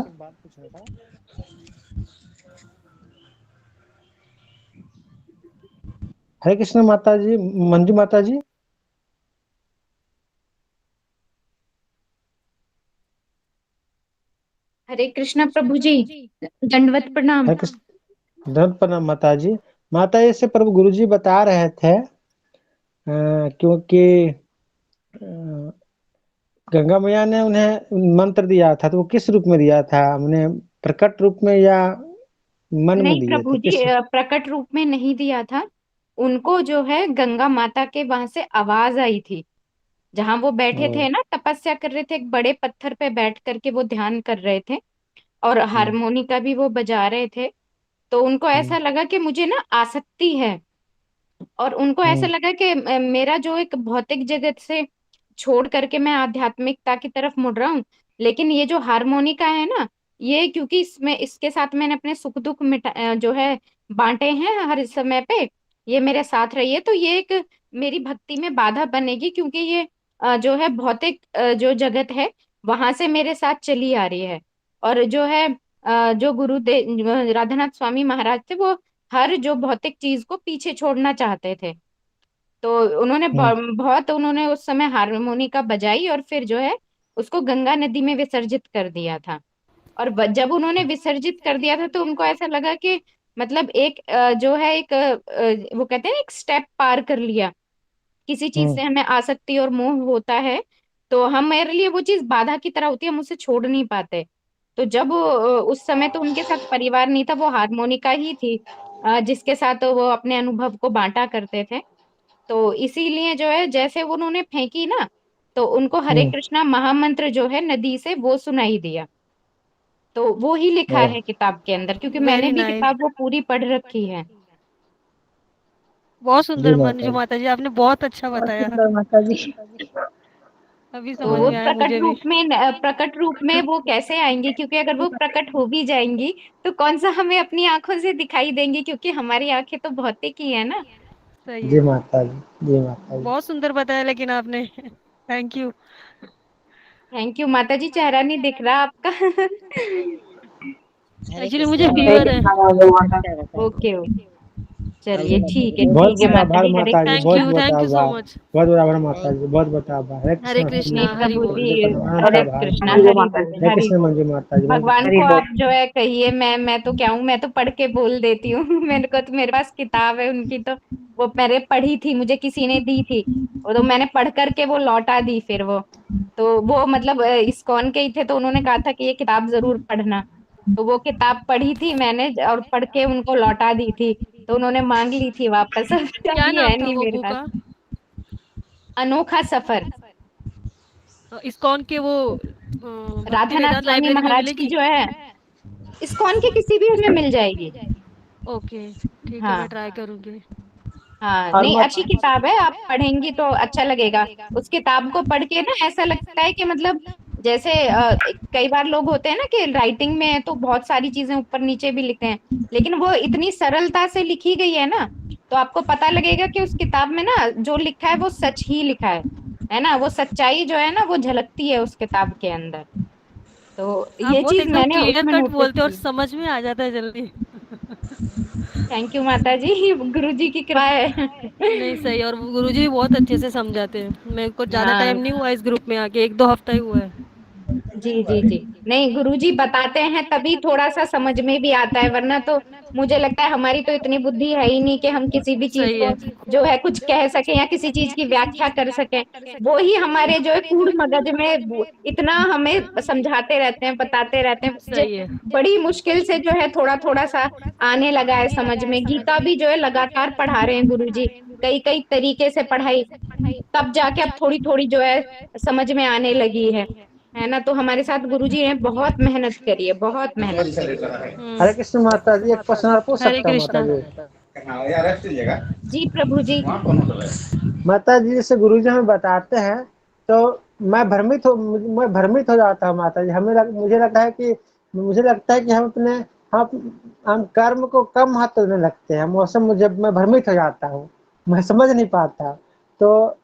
हरे कृष्ण माता जी, मंजू माता जी। हरे कृष्णा प्रभु जी, दंडवत प्रणाम। हरे कृष्ण दंडवत प्रणाम माता जी। माता जी से प्रभु गुरु जी बता रहे थे क्योंकि गंगा मैया ने उन्हें मंत्र दिया था, तो वो किस रूप में दिया था? उन्हें प्रकट रूप में या मन में नहीं दिए प्रभु थे? जी, किस? प्रकट रूप में नहीं दिया था। उनको जो है गंगा माता के वहां से आवाज आई थी, जहां वो बैठे थे ना, तपस्या कर रहे थे, एक बड़े पत्थर पे बैठ करके वो ध्यान कर रहे थे, और हारमोनिका भी वो बजा रहे थे। तो उनको ऐसा लगा कि मुझे ना आसक्ति है, और उनको ऐसा लगा कि मेरा जो एक भौतिक जगत से छोड़ करके मैं आध्यात्मिकता की तरफ मुड़ रहा हूँ। लेकिन ये जो हारमोनिका है ना, ये क्योंकि इसमें इसके साथ मैंने अपने सुख दुख जो है बांटे हैं हर समय पे, ये मेरे साथ रही है, तो ये एक मेरी भक्ति में बाधा बनेगी, क्योंकि ये जो है भौतिक जो जगत है वहां से मेरे साथ चली आ रही है। और जो है जो गुरुदेव राधानाथ स्वामी महाराज थे, वो हर जो भौतिक चीज को पीछे छोड़ना चाहते थे। तो उन्होंने बहुत उन्होंने उस समय हारमोनिका बजाई, और फिर जो है उसको गंगा नदी में विसर्जित कर दिया था। और जब उन्होंने विसर्जित कर दिया था, तो उनको ऐसा लगा कि मतलब एक जो है एक वो कहते हैं ना, एक स्टेप पार कर लिया। किसी चीज से हमें आसक्ति और मोह होता है, तो हमारे लिए वो चीज बाधा की तरह होती है, हम उसे छोड़ नहीं पाते। तो जब उस समय तो उनके साथ परिवार नहीं था, वो हारमोनिका ही थी जिसके साथ वो अपने अनुभव को बांटा करते थे। तो इसीलिए जो है जैसे वो उन्होंने फेंकी ना, तो उनको हरे कृष्णा महामंत्र जो है नदी से वो सुनाई दिया। तो वो ही लिखा है किताब के अंदर, क्योंकि मैंने वेरी भी नाइस। किताब वो पूरी पढ़ रखी है। बहुत जी सुंदर माता मंजू जी। माता जी, आपने बहुत अच्छा बहुत बताया। सुंदर माता जी। अभी तो समझ वो में आया मुझे भी। प्रकट रूप में वो कैसे आएंगी, क्योंकि अगर वो प्रकट हो भी जाएंगी तो कौन सा हमें अपनी आंखों से दिखाई देंगी, क्योंकि हमारी आंखें तो भौतिक ही है ना। सही जी है। माता जी। जी माता जी। बहुत सुंदर बताया लेकिन आपने। Thank you. थैंक यू माता जी, चेहरा नहीं दिख रहा आपका। हरे एक्चुअली कृष्णा मुझे माता फीवर जी। है। अच्छा बताया। ओके ओके, हाँ जी चलिए माता जी, ठीक है, बहुत बहुत ठीक अच्छी है बहुत बात माता आभार जी, बताई। हरे माता जी, बहुत बहुत थैंक यू सो आभार। मच। बहुत बहुत आभार माता थैंक जी, बहुत बहुत आभार। हरे हरे कृष्ण कृष्णा, जी हरि प्रभु बोल। जी, अनंत हरे आभार। कृष्णा, हरि बोल, हरे हरि कृष्ण बोल। मंजू माता जी, भगवान को आप जो है कहिए, मैं तो क्या हूँ, मैं तो पढ़ के बोल देती हूँ। मेरे को तो, मेरे पास किताब है उनकी, तो वो मैंने पढ़ी थी, मुझे किसी ने दी थी, वो तो मैंने पढ़ करके वो लौटा दी फिर वो। तो वो मतलब इस्कॉन के ही थे, तो उन्होंने कहा था कि ये किताब जरूर पढ़ना। तो वो किताब पढ़ी थी मैंने और पढ़ के उनको लौटा दी थी। तो उन्होंने मांग ली थी वापस। क्या अभी नाम है था नहीं वो मेरे बुक पास। का? अनोखा सफर, इस्कॉन के वो भक्ति राधानाथ वेदांत स्वामी लाइब्रेरी में महाराज की मिलेगी? जो है, इस्कॉन के किसी भी हमें मिल जाएगी। ओके, ठीक है, मैं हाँ ट्राई करूंगी। हाँ, और नहीं मत अच्छी किताब है, आप पढ़ेंगी तो अच्छा लगेगा। उस किताब को पढ़ के ना ऐसा लगता है कि मतलब जैसे कई बार लोग होते हैं ना कि राइटिंग में तो बहुत सारी चीजें ऊपर नीचे भी लिखते हैं, लेकिन वो इतनी सरलता से लिखी गई है ना, तो आपको पता लगेगा कि उस किताब में ना जो लिखा है वो सच ही लिखा है ना, वो सच्चाई जो है ना वो झलकती है उस किताब के अंदर। तो आप ये बहुत चीज एकदम मैंने क्लियर उसमें कट नोटिस बोलते हो और की। समझ में आ जाता है जल्दी। थैंक यू माता जी, गुरु जी की कृपा है। नहीं सही, और गुरुजी भी बहुत अच्छे से समझाते हैं। मेरे को ज्यादा हाँ टाइम नहीं हुआ इस ग्रुप में आके, एक दो हफ्ता ही हुआ है। जी जी जी, नहीं गुरुजी बताते हैं तभी थोड़ा सा समझ में भी आता है, वरना तो मुझे लगता है हमारी तो इतनी बुद्धि है ही नहीं कि हम किसी भी चीज सही को है। जो है कुछ कह सकें या किसी चीज की व्याख्या कर सकें। वो ही हमारे जो है कूड़ मगज में इतना हमें समझाते रहते हैं, बताते रहते हैं, मुझे सही है। बड़ी मुश्किल से जो है थोड़ा थोड़ा सा आने लगा है समझ में। गीता भी जो है लगातार पढ़ा रहे हैं गुरुजी, कई कई तरीके से पढ़ाई, तब जाके अब थोड़ी थोड़ी जो है समझ में आने लगी है ना। तो हमारे साथ गुरुजी ने बहुत मेहनत करी है, बहुत मेहनत करी है। हरे कृष्ण माता जी, एक प्रश्न और पूछ हरे सकता हूँ माता कृष्णा। जी? जी प्रभु जी। माता जी जैसे गुरु जी हमें बताते हैं तो मैं भ्रमित हो जाता हूँ माता जी। मुझे लगता है कि हम कर्म को कम महत्व देने लगते हैं। मौसम जब मैं भ्रमित हो जाता हूँ, मैं समझ नहीं पाता। तो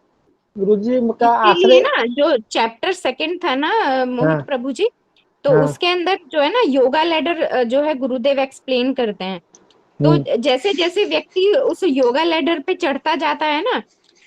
गुरु जी का इसीलिए आश्रय। ना जो चैप्टर सेकंड था ना हाँ मोहित प्रभु जी, तो हाँ। उसके अंदर जो है ना योगा लैडर जो है गुरुदेव एक्सप्लेन करते हैं। तो हम्म जैसे जैसे व्यक्ति उस योगा लैडर पे चढ़ता जाता है ना,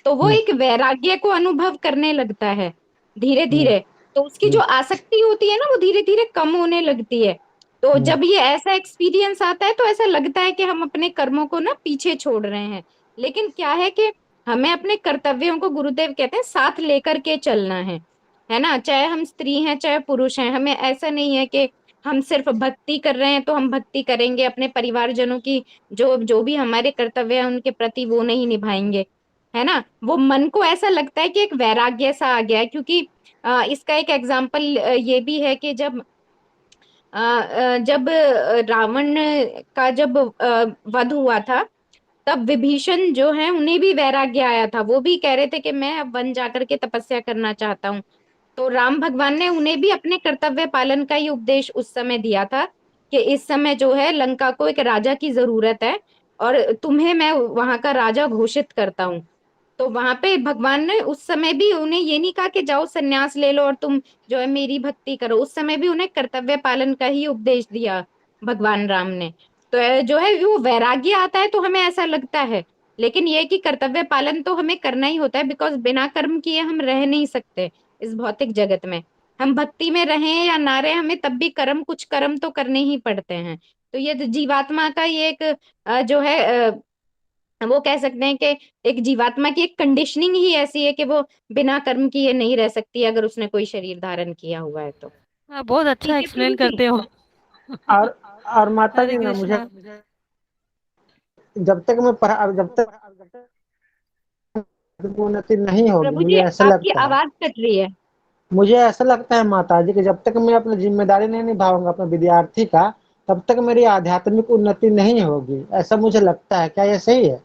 तो वो हम्म एक वैराग्य को अनुभव करने लगता है धीरे हम्म धीरे। तो उसकी जो हम्म आसक्ति होती है ना वो धीरे धीरे कम होने लगती है। तो हम्म जब ये ऐसा एक्सपीरियंस आता है तो ऐसा लगता है कि हम अपने कर्मों को ना पीछे छोड़ रहे हैं। लेकिन क्या है कि हमें अपने कर्तव्यों को गुरुदेव कहते हैं साथ लेकर के चलना है ना। चाहे हम स्त्री हैं चाहे पुरुष हैं, हमें ऐसा नहीं है कि हम सिर्फ भक्ति कर रहे हैं तो हम भक्ति करेंगे, अपने परिवारजनों की जो जो भी हमारे कर्तव्य है उनके प्रति वो नहीं निभाएंगे, है ना। वो मन को ऐसा लगता है कि एक वैराग्य सा आ गया है। क्योंकि इसका एक एग्जाम्पल ये भी है कि जब रावण का जब वध हुआ था, तब विभीषण जो है उन्हें भी वैराग्य आया था। वो भी कह रहे थे कि मैं अब वन जाकर के तपस्या करना चाहता हूँ। तो राम भगवान ने उन्हें भी अपने कर्तव्य पालन का ही उपदेश उस समय दिया था कि इस समय जो है लंका को एक राजा की जरूरत है और तुम्हें मैं वहां का राजा घोषित करता हूँ। तो वहां पे भगवान ने उस समय भी उन्हें ये नहीं कहा कि जाओ सन्यास ले लो और तुम जो है मेरी भक्ति करो, उस समय भी उन्हें कर्तव्य पालन का ही उपदेश दिया भगवान राम ने। तो जो है वो वैराग्य आता है तो हमें ऐसा लगता है, लेकिन ये कि कर्तव्य पालन तो हमें करना ही होता है, बिकॉज बिना कर्म किए हम रह नहीं सकते इस भौतिक जगत में। हम भक्ति में रहें या ना रहें, हमें तब भी कर्म कुछ कर्म तो करने ही पड़ते हैं। तो ये जीवात्मा का ये एक जो है वो कह सकते हैं कि एक जीवात्मा की एक कंडीशनिंग ही ऐसी है कि वो बिना कर्म किए नहीं रह सकती अगर उसने कोई शरीर धारण किया हुआ है तो। आप बहुत अच्छा ठीक है एक्सप्लेन प्रभु जी। करते हो। और माता हरे जी ना मुझे कृष्णा। जब तक मैं पढ़ा जब तक उन्नति नहीं होगी प्रभु जी मुझे ऐसा आपकी लगता है। आवाज कट रही है। मुझे ऐसा लगता है माता जी कि जब तक मैं अपनी जिम्मेदारी नहीं निभाऊंगा अपने विद्यार्थी का तब तक मेरी आध्यात्मिक उन्नति नहीं होगी, ऐसा मुझे लगता है। क्या ये सही है?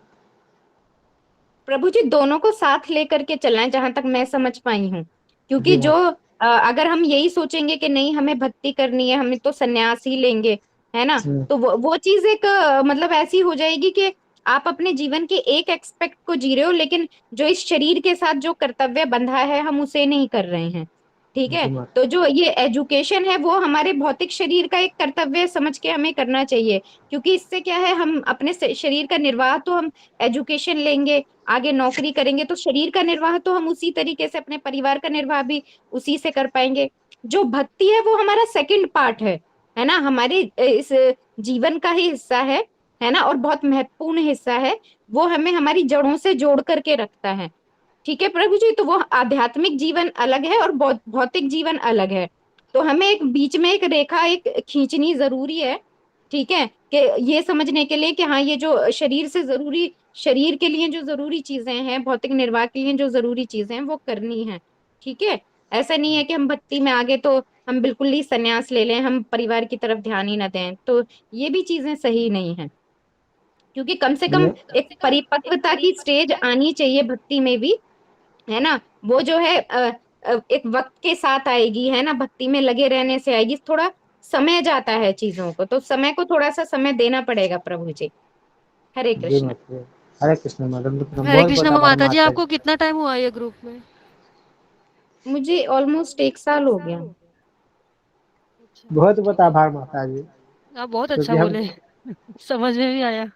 प्रभु जी दोनों को साथ लेकर के चलना है जहां तक मैं समझ पाई हूँ, क्योंकि जी जो माता। अगर हम यही सोचेंगे कि नहीं हमें भक्ति करनी है हमें तो सन्यास ही लेंगे, है ना, तो वो चीज एक मतलब ऐसी हो जाएगी कि आप अपने जीवन के एक एक्सपेक्ट को जी रहे हो लेकिन जो इस शरीर के साथ जो कर्तव्य बंधा है हम उसे नहीं कर रहे हैं। ठीक है, जी माता। तो जो ये एजुकेशन है वो हमारे भौतिक शरीर का एक कर्तव्य समझ के हमें करना चाहिए, क्योंकि इससे क्या है हम अपने शरीर का निर्वाह तो हम एजुकेशन लेंगे आगे नौकरी करेंगे तो शरीर का निर्वाह तो हम उसी तरीके से अपने परिवार का निर्वाह भी उसी से कर पाएंगे। जो भक्ति है वो हमारा सेकंड पार्ट है ना, हमारे इस जीवन का ही हिस्सा है ना, और बहुत महत्वपूर्ण हिस्सा है। वो हमें हमारी जड़ों से जोड़ करके रखता है। ठीक है प्रभु जी, तो वो आध्यात्मिक जीवन अलग है और भौतिक जीवन अलग है, तो हमें एक बीच में एक रेखा एक खींचनी जरूरी है। ठीक है, कि ये समझने के लिए कि हाँ ये जो शरीर से जरूरी शरीर के लिए जो जरूरी चीजें हैं भौतिक निर्वाह के लिए जो जरूरी चीजें हैं वो करनी है। ठीक है, ऐसा नहीं है कि हम भक्ति में आगे तो हम बिल्कुल ही संन्यास ले लें हम परिवार की तरफ ध्यान ही ना दें, तो ये भी चीजें सही नहीं है, क्योंकि कम से कम एक परिपक्वता की स्टेज आनी चाहिए भक्ति में भी, है ना। वो जो है एक वक्त के साथ आएगी, है ना, भक्ति में लगे रहने से आएगी, थोड़ा समय जाता है चीजों को, तो समय को थोड़ा सा समय देना पड़ेगा प्रभु जी। हरे जी कृष्ण। माता। हरे कृष्ण मैडम, हरे बहुत बहुत कृष्णा आभार माता जी, माता आपको जी। कितना टाइम हुआ ये ग्रुप में? मुझे ऑलमोस्ट 1 साल हो गया। बहुत बहुत आभार माता जी, आप बहुत अच्छा क्योंकि हम बोले। समझ में भी आया।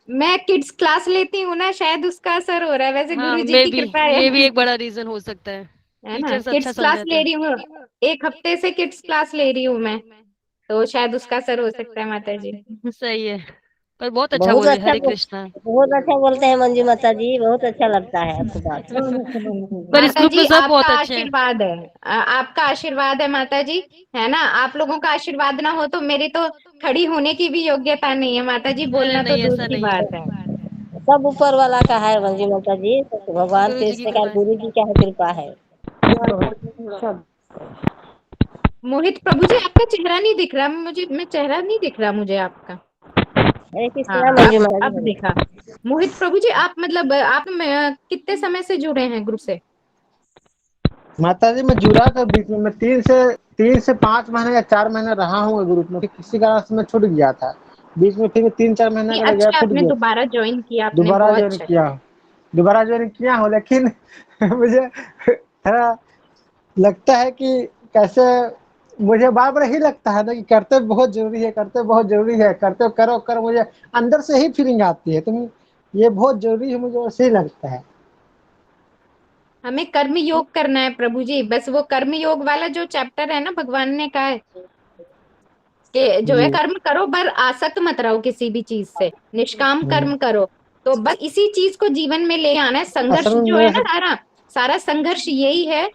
मैं किड्स क्लास लेती हूँ ना, शायद उसका असर हो रहा है, वैसे हाँ, गुरु जी मे की बी कृपा ये भी है। एक बड़ा रीजन हो सकता है। है ना, टीचर्स अच्छा किड्स क्लास समझाते ले हैं। रही हूँ, 1 हफ्ते से किड्स क्लास ले रही हूँ मैं, तो शायद उसका असर हो सकता है माता जी। सही है, पर बहुत अच्छा बोले। हरे कृष्णा। बहुत अच्छा बोलते हैं मंजू माता जी, बहुत अच्छा लगता है आपकी बात। पर इस माता ग्रुप जी में सब आपका बहुत अच्छे हैं। आशीर्वाद है, आपका आशीर्वाद है माता जी, है ना, आप लोगों का आशीर्वाद ना हो तो मेरी तो खड़ी होने की भी योग्यता नहीं है माता जी, अरे बोलना तो नहीं, दूर ऐसा की नहीं है। बात है। सब ऊपर वाला का है मंजू माता जी, तो भगवान गुरु के जी की इससे क्या कृपा है। गुरु जी का कृपा है। मोहित प्रभु जी आपका चेहरा नहीं दिख रहा मुझे, मैं चेहरा नहीं दिख रहा मुझे आपका। हरे हाँ कृष्णा मंजू माता अब जी। देखा। मोहित प्रभु जी आप मतलब आप कितने समय से जुड़े हैं ग्रुप से? माता जी मैं जुड़ा था बीच में, मैं 3 से 5 महीने या 4 महीने रहा हूँ ग्रुप में, फिर किसी कारण से मैं छूट गया था बीच में, फिर 3-4 महीने नहीं के लिए गया अच्छा, छूट आपने गया। दोबारा ज्वाइन किया, आपने दोबारा बहुत ज्वाइन अच्छा किया, किया। दोबारा ज्वाइन किया हूँ, लेकिन मुझे थोड़ा लगता है कि कैसे, मुझे बार बार ही लगता है ना कि कर्तव्य बहुत जरूरी है, कर्तव्य बहुत जरूरी है, कर्तव्य करो करो, मुझे अंदर से ही फीलिंग आती है तुम ये बहुत जरूरी है, मुझे वैसे ही लगता है। हमें कर्म योग करना है प्रभु जी, बस वो कर्म योग वाला जो चैप्टर है ना भगवान ने कहा है कि जो है जी कर्म करो पर आसक्त मत रहो किसी भी चीज से, निष्काम हम्म। कर्म करो, तो बस इसी चीज को जीवन में ले आना है। संघर्ष असल में जो है मेरे ना से सारा सारा संघर्ष यही है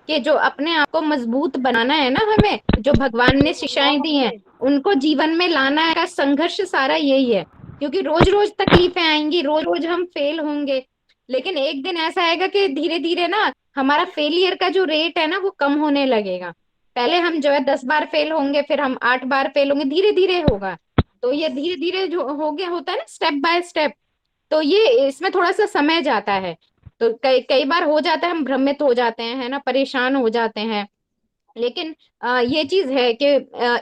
कि जो अपने आप को मजबूत बनाना है ना, हमें जो भगवान ने शिक्षाएं दी हैं उनको जीवन में लाना है, का संघर्ष सारा यही है, क्योंकि रोज रोज तकलीफें आएंगी, रोज रोज हम फेल होंगे, लेकिन एक दिन ऐसा आएगा कि धीरे धीरे ना हमारा फेलियर का जो रेट है ना वो कम होने लगेगा। पहले हम जो है 10 बार फेल होंगे, फिर हम 8 बार फेल होंगे, धीरे धीरे होगा, तो ये धीरे धीरे जो हो गया होता है ना स्टेप बाय स्टेप, तो ये इसमें थोड़ा सा समय जाता है, तो कई कई बार हो जाता है हम भ्रमित हो जाते हैं, है ना, परेशान हो जाते हैं, लेकिन ये चीज है कि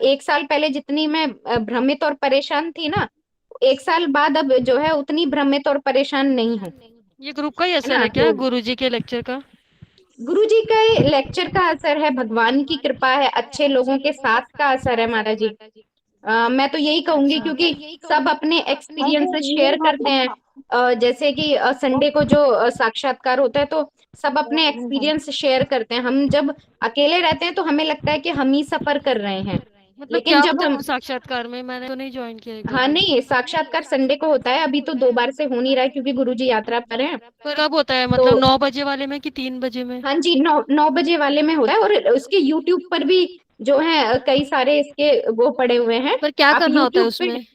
1 साल पहले जितनी मैं भ्रमित और परेशान थी ना, 1 साल बाद अब जो है उतनी भ्रमित और परेशान नहीं हूँ। ये ग्रुप का ही है असर ना, है क्या, तो गुरु जी के लेक्चर का? गुरु जी का लेक्चर का असर है, भगवान की कृपा है, अच्छे लोगों के साथ का असर है माता जी। मैं तो यही कहूंगी, अच्छा। क्योंकि सब अपने एक्सपीरियंसेस शेयर करते हैं, जैसे कि संडे को जो साक्षात्कार होता है तो सब अपने एक्सपीरियंस शेयर करते हैं, हम जब अकेले रहते हैं तो हमें लगता है कि हम ही सफर कर रहे हैं, मतलब लेकिन क्या जब होता है हम वो साक्षात्कार में? मैंने तो नहीं ज्वाइन किया है हाँ कभी। नहीं, साक्षात्कार संडे को होता है, अभी तो 2 बार से हो नहीं रहा है क्योंकि गुरुजी यात्रा पर हैं। पर कब होता है, तो मतलब 9 बजे वाले में कि 3 बजे में? हाँ जी, 9 बजे वाले में होता है, और उसके यूट्यूब पर भी जो है कई सारे इसके वो पड़े हुए हैं। पर क्या आप करना होता है यूट्यूब पे उसमें?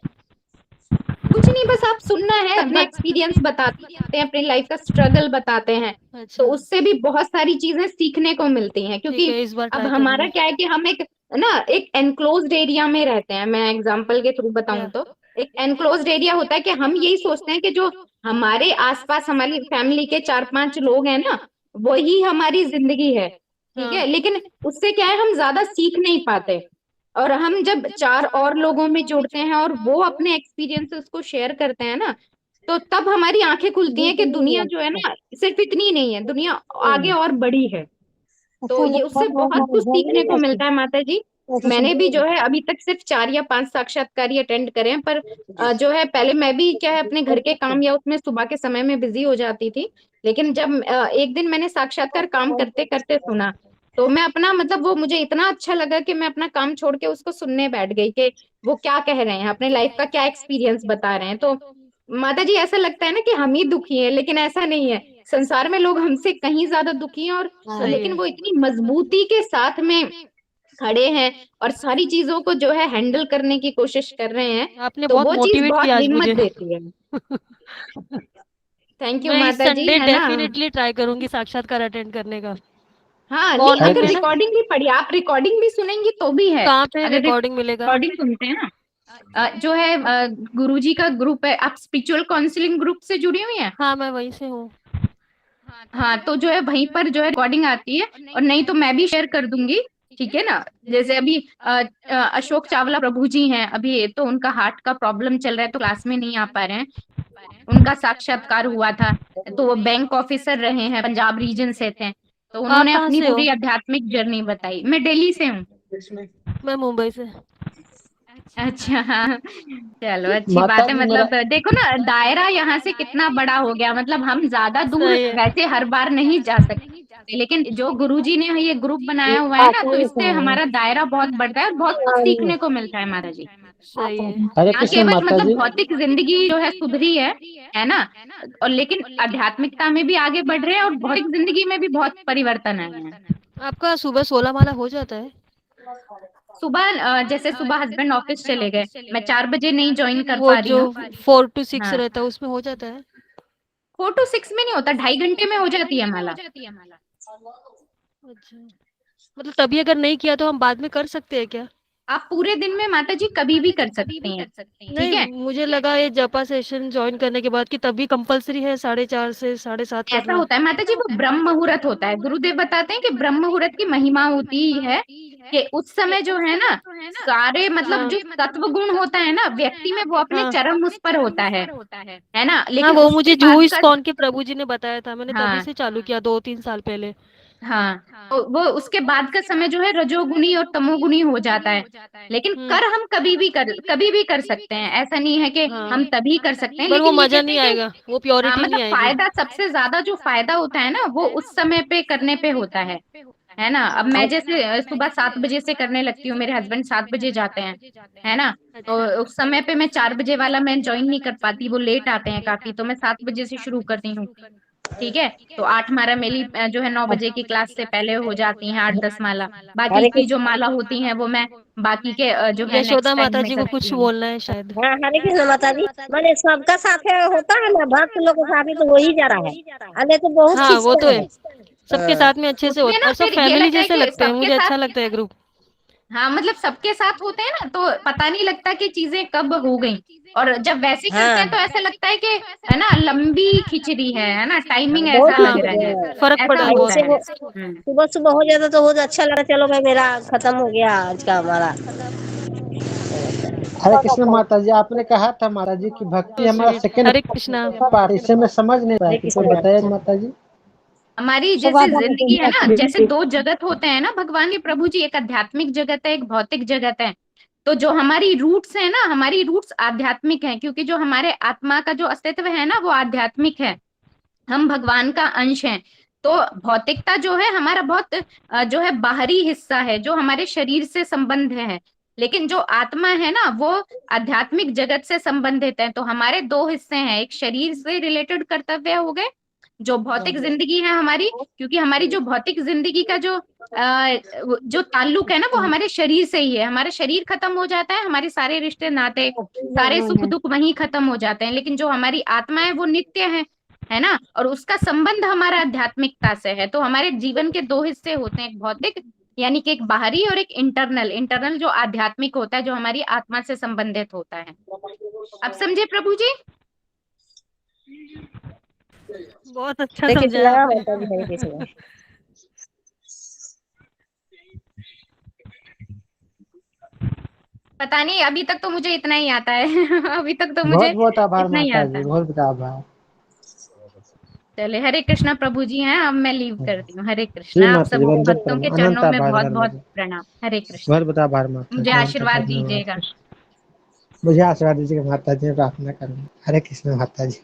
कुछ नहीं, बस आप सुनना है, अपना एक्सपीरियंस बताते हैं, अपनी लाइफ का स्ट्रगल बताते हैं। अच्छा, तो उससे भी बहुत सारी चीजें सीखने को मिलती हैं, ठीक क्योंकि है, इस बार अब ट्राई हमारा करूंगी। क्या है कि हम एक एनक्लोज्ड एरिया में रहते हैं। मैं एग्जांपल के थ्रू बताऊं क्या? तो एक एनक्लोज्ड एरिया होता है कि हम यही सोचते हैं कि जो हमारे आसपास हमारी फैमिली के 4-5 लोग हैं ना, वही हमारी जिंदगी है, ठीक हाँ। है। लेकिन उससे क्या है, हम ज्यादा सीख नहीं पाते। और हम जब 4 और लोगों में जुड़ते हैं और वो अपने एक्सपीरियंसेस को शेयर करते हैं ना, तो तब हमारी आंखें खुलती हैं कि दुनिया जो है ना सिर्फ इतनी ही नहीं है, दुनिया आगे और बड़ी है। तो ये उससे बहुत कुछ सीखने को मिलता है माता जी। मैंने भी जो है अभी तक सिर्फ 4 या 5 साक्षात्कार ही अटेंड करे हैं, पर जो है पहले मैं भी क्या है अपने घर के काम या उसमें सुबह के समय में बिजी हो जाती थी। लेकिन जब एक दिन मैंने साक्षात्कार काम करते करते सुना, तो मैं अपना मतलब वो मुझे इतना अच्छा लगा कि मैं अपना काम छोड़ के उसको सुनने बैठ गई कि वो क्या कह रहे हैं, अपने लाइफ का क्या एक्सपीरियंस बता रहे हैं। तो माता जी ऐसा लगता है ना कि हम ही दुखी हैं, लेकिन ऐसा नहीं है। संसार में लोग हमसे कहीं ज्यादा दुखी हैं, और सही लेकिन है। वो इतनी मजबूती के साथ में खड़े हैं और सारी चीजों को जो है हैंडल करने की कोशिश कर रहे हैं। आपने तो बहुत वो चीज मोटिवेट बहुत किया आज हिम्मत मुझे। देती है। थैंक यू मैं इस माता जी, संडे है ना। डेफिनेटली ट्राई करूंगी साक्षात्कार अटेंड करने का। हाँ नहीं, मॉर्निंग अगर में ना? रिकॉर्डिंग भी पढ़ी, आप रिकॉर्डिंग भी सुनेंगी तो भी है। कहाँ पे अगर रिकॉर्डिंग मिलेगा? रिकॉर्डिंग सुनते हैं ना, जो है गुरुजी का ग्रुप है, आप स्पिरिचुअल काउंसलिंग ग्रुप से जुड़ी हुई हैं? हाँ, मैं वहीं से हूँ। हाँ, तो जो है वहीं पर जो है रिकॉर्डिंग आती है, और नहीं तो मैं भी शेयर कर दूंगी, ठीक है ना। जैसे अभी अशोक चावला प्रभु जी हैं, अभी तो उनका हार्ट का प्रॉब्लम चल रहा है तो क्लास में नहीं आ पा रहे हैं। उनका साक्षात्कार हुआ था, तो वो बैंक ऑफिसर रहे हैं, पंजाब रीजन से थे। तो आप उन्होंने कहाँ अपनी से हो? पूरी आध्यात्मिक जर्नी बताई। मैं दिल्ली से हूँ। मैं मुंबई से। अच्छा हाँ, चलो अच्छी माता बात है। जी मेरा मतलब देखो ना, दायरा यहाँ से कितना बड़ा हो गया। मतलब हम ज्यादा दूर सही है। वैसे हर बार नहीं जा सकते, लेकिन जो गुरुजी ने ये ग्रुप बनाया हुआ है ना, तो इससे हमारा दायरा बहुत बढ़ता है और बहुत कुछ सीखने को मिलता है माता जी। सही है। हरे ना कृष्ण केवल माता मतलब जी। भौतिक जिंदगी जो है सुधरी है ना, और लेकिन आध्यात्मिकता में भी आगे बढ़ रहे हैं, और भौतिक जिंदगी में भी बहुत परिवर्तन आए हैं। आपका सुबह 16 माला हो जाता है? सुबह जैसे सुबह हस्बैंड ऑफिस चले गए, मैं 4 बजे नहीं ज्वाइन कर वो पा रही जो हूँ। 4 to 6 हाँ, रहता है उसमें हो जाता है? 4 to 6 में नहीं होता, 2.5 घंटे में हो जाती है माला। अच्छा, मतलब तभी अगर नहीं किया तो हम बाद में कर सकते हैं क्या? आप पूरे दिन में माता जी कभी भी कर सकती हैं, ठीक नहीं, है। मुझे लगा ये जपा सेशन ज्वाइन करने के बाद कि तभी कंपलसरी है 4:30 से 7:30 ऐसा करना। होता है माता जी, वो ब्रह्म मुहूर्त होता है। गुरुदेव बताते हैं कि ब्रह्म मुहूर्त की महिमा होती है कि उस समय जो है ना, सारे मतलब हाँ, जो सत्व गुण होता है ना व्यक्ति में, वो अपने हाँ, चरम उस पर होता है ना। हाँ, लेकिन वो उसके मुझे जूहू बाद का इस्कॉन के प्रभु जी ने बताया था, मैंने तभी हाँ से चालू किया 2-3 साल पहले। हाँ, तो वो उसके बाद का समय जो है रजोगुनी और तमोगुनी हो जाता है। लेकिन कर हम कभी भी कर सकते हैं, ऐसा नहीं है कि हाँ, हम तभी कर सकते हैं। पर वो लेकिन ये मजा कहते नहीं हैं कि आएगा, वो प्योरिटी मतलब नहीं आएगी। फायदा, सबसे ज्यादा जो फायदा होता है ना, वो उस समय पे करने पे होता है ना। अब मैं जैसे सुबह 7 बजे से करने लगती हूँ, मेरे हस्बैंड 7 बजे जाते हैं ना, तो अच्छा, उस समय पे मैं 4 बजे वाला मैं ज्वाइन नहीं कर पाती, वो लेट आते हैं काफी, तो मैं 7 बजे से शुरू करती हूँ, ठीक है। तो 8 माला मेरी जो है 9 बजे की क्लास से पहले हो जाती हैं, 8-10 माला। बाकी हरे की जो कृष्ण। माला होती हैं वो मैं बाकी के जो है नेक्स्ट यशोदा टाइम माता में जी को करती कुछ हूँ। बोलना है शायद। हाँ, हरे कृष्ण माता जी। मैंने सबका साथ है होता है ना, भक्त लोग के साथ ही तो वही जा रहा है। अरे तो बहुत हाँ, वो खींचता तो है। है, सबके साथ में अच्छे से उसमें होता ना है और सब फिर ये फैमिली लगता है जैसे कि लगते हैं, सबके मुझे साथ, अच्छा लगता है ग्रुप। हाँ मतलब सबके साथ होते हैं ना, तो पता नहीं लगता कि चीजें कब हो गई। और जब वैसे करते हैं हाँ तो ऐसा लगता है कि है ना लंबी खिचड़ी है ना, टाइमिंग बहुत ऐसा ही हाँ, लग रहा है, फर्क ऐसा पड़ा है होता बहुत। ऐसे है। वो सुबह सुबह हो जाता तो बहुत अच्छा लगा। चलो भाई मेरा खत्म हो गया आज का हमारा। हरे कृष्ण माता जी, आपने कहा था माता जी कि भक्ति सो हमारा स्वीट। सेकंड हरे कृष्णा। पार्ट, इसे मैं समझ नहीं पाया, हरे तो कृष्ण। बताइए माता जी। हमारी जैसे जिंदगी है ना, जैसे दो जगत होते हैं ना भगवान के प्रभु जी, एक आध्यात्मिक जगत है, एक भौतिक जगत है। तो जो हमारी रूट्स है ना, हमारी रूट्स आध्यात्मिक है, क्योंकि जो हमारे आत्मा का जो अस्तित्व है ना, वो आध्यात्मिक है। हम भगवान का अंश हैं। तो भौतिकता जो है हमारा बहुत जो है बाहरी हिस्सा है, जो हमारे शरीर से संबंध है। लेकिन जो आत्मा है ना वो आध्यात्मिक जगत से संबंधित है। तो हमारे दो हिस्से हैं, एक शरीर से रिलेटेड कर्तव्य हो गए, जो भौतिक जिंदगी है हमारी, क्योंकि हमारी जो भौतिक जिंदगी का जो ताल्लुक है ना वो हमारे शरीर से ही है। हमारा शरीर खत्म हो जाता है, हमारे सारे रिश्ते नाते सारे सुख दुख वहीं खत्म हो जाते हैं। लेकिन जो हमारी आत्मा है वो नित्य है ना, और उसका संबंध हमारा आध्यात्मिकता से है। तो हमारे जीवन के दो हिस्से होते हैं, एक भौतिक यानी कि एक बाहरी और एक इंटरनल। इंटरनल जो आध्यात्मिक होता है, जो हमारी आत्मा से संबंधित होता है। अब समझे प्रभु जी? बहुत अच्छा हरे समझाया कृष्णा आपने। माता जी, हरे कृष्णा। पता नहीं, अभी तक तो मुझे इतना ही आता है अभी तक तो मुझे बहुत बहुत आभार इतना ही माता आता जी, है। बहुत बहुत आभार। चले, हरे कृष्णा प्रभु जी हैं, अब मैं लीव करती हूँ। हरे जी कृष्णा। आप माता जी, सब वंदन भक्तों के प्रणाम, अनंत चरणों में आभार बहुत बहुत धन्यवाद। प्रणाम। हरे कृष्णा। बहुत बहुत आभार माता मुझे जी, अनंत आशीर्वाद धन्यवाद। दीजिएगा। मुझे आशीर्वाद दीजिएगा माता जी, प्रार्थना करूंगा। हरे कृष्ण माता जी।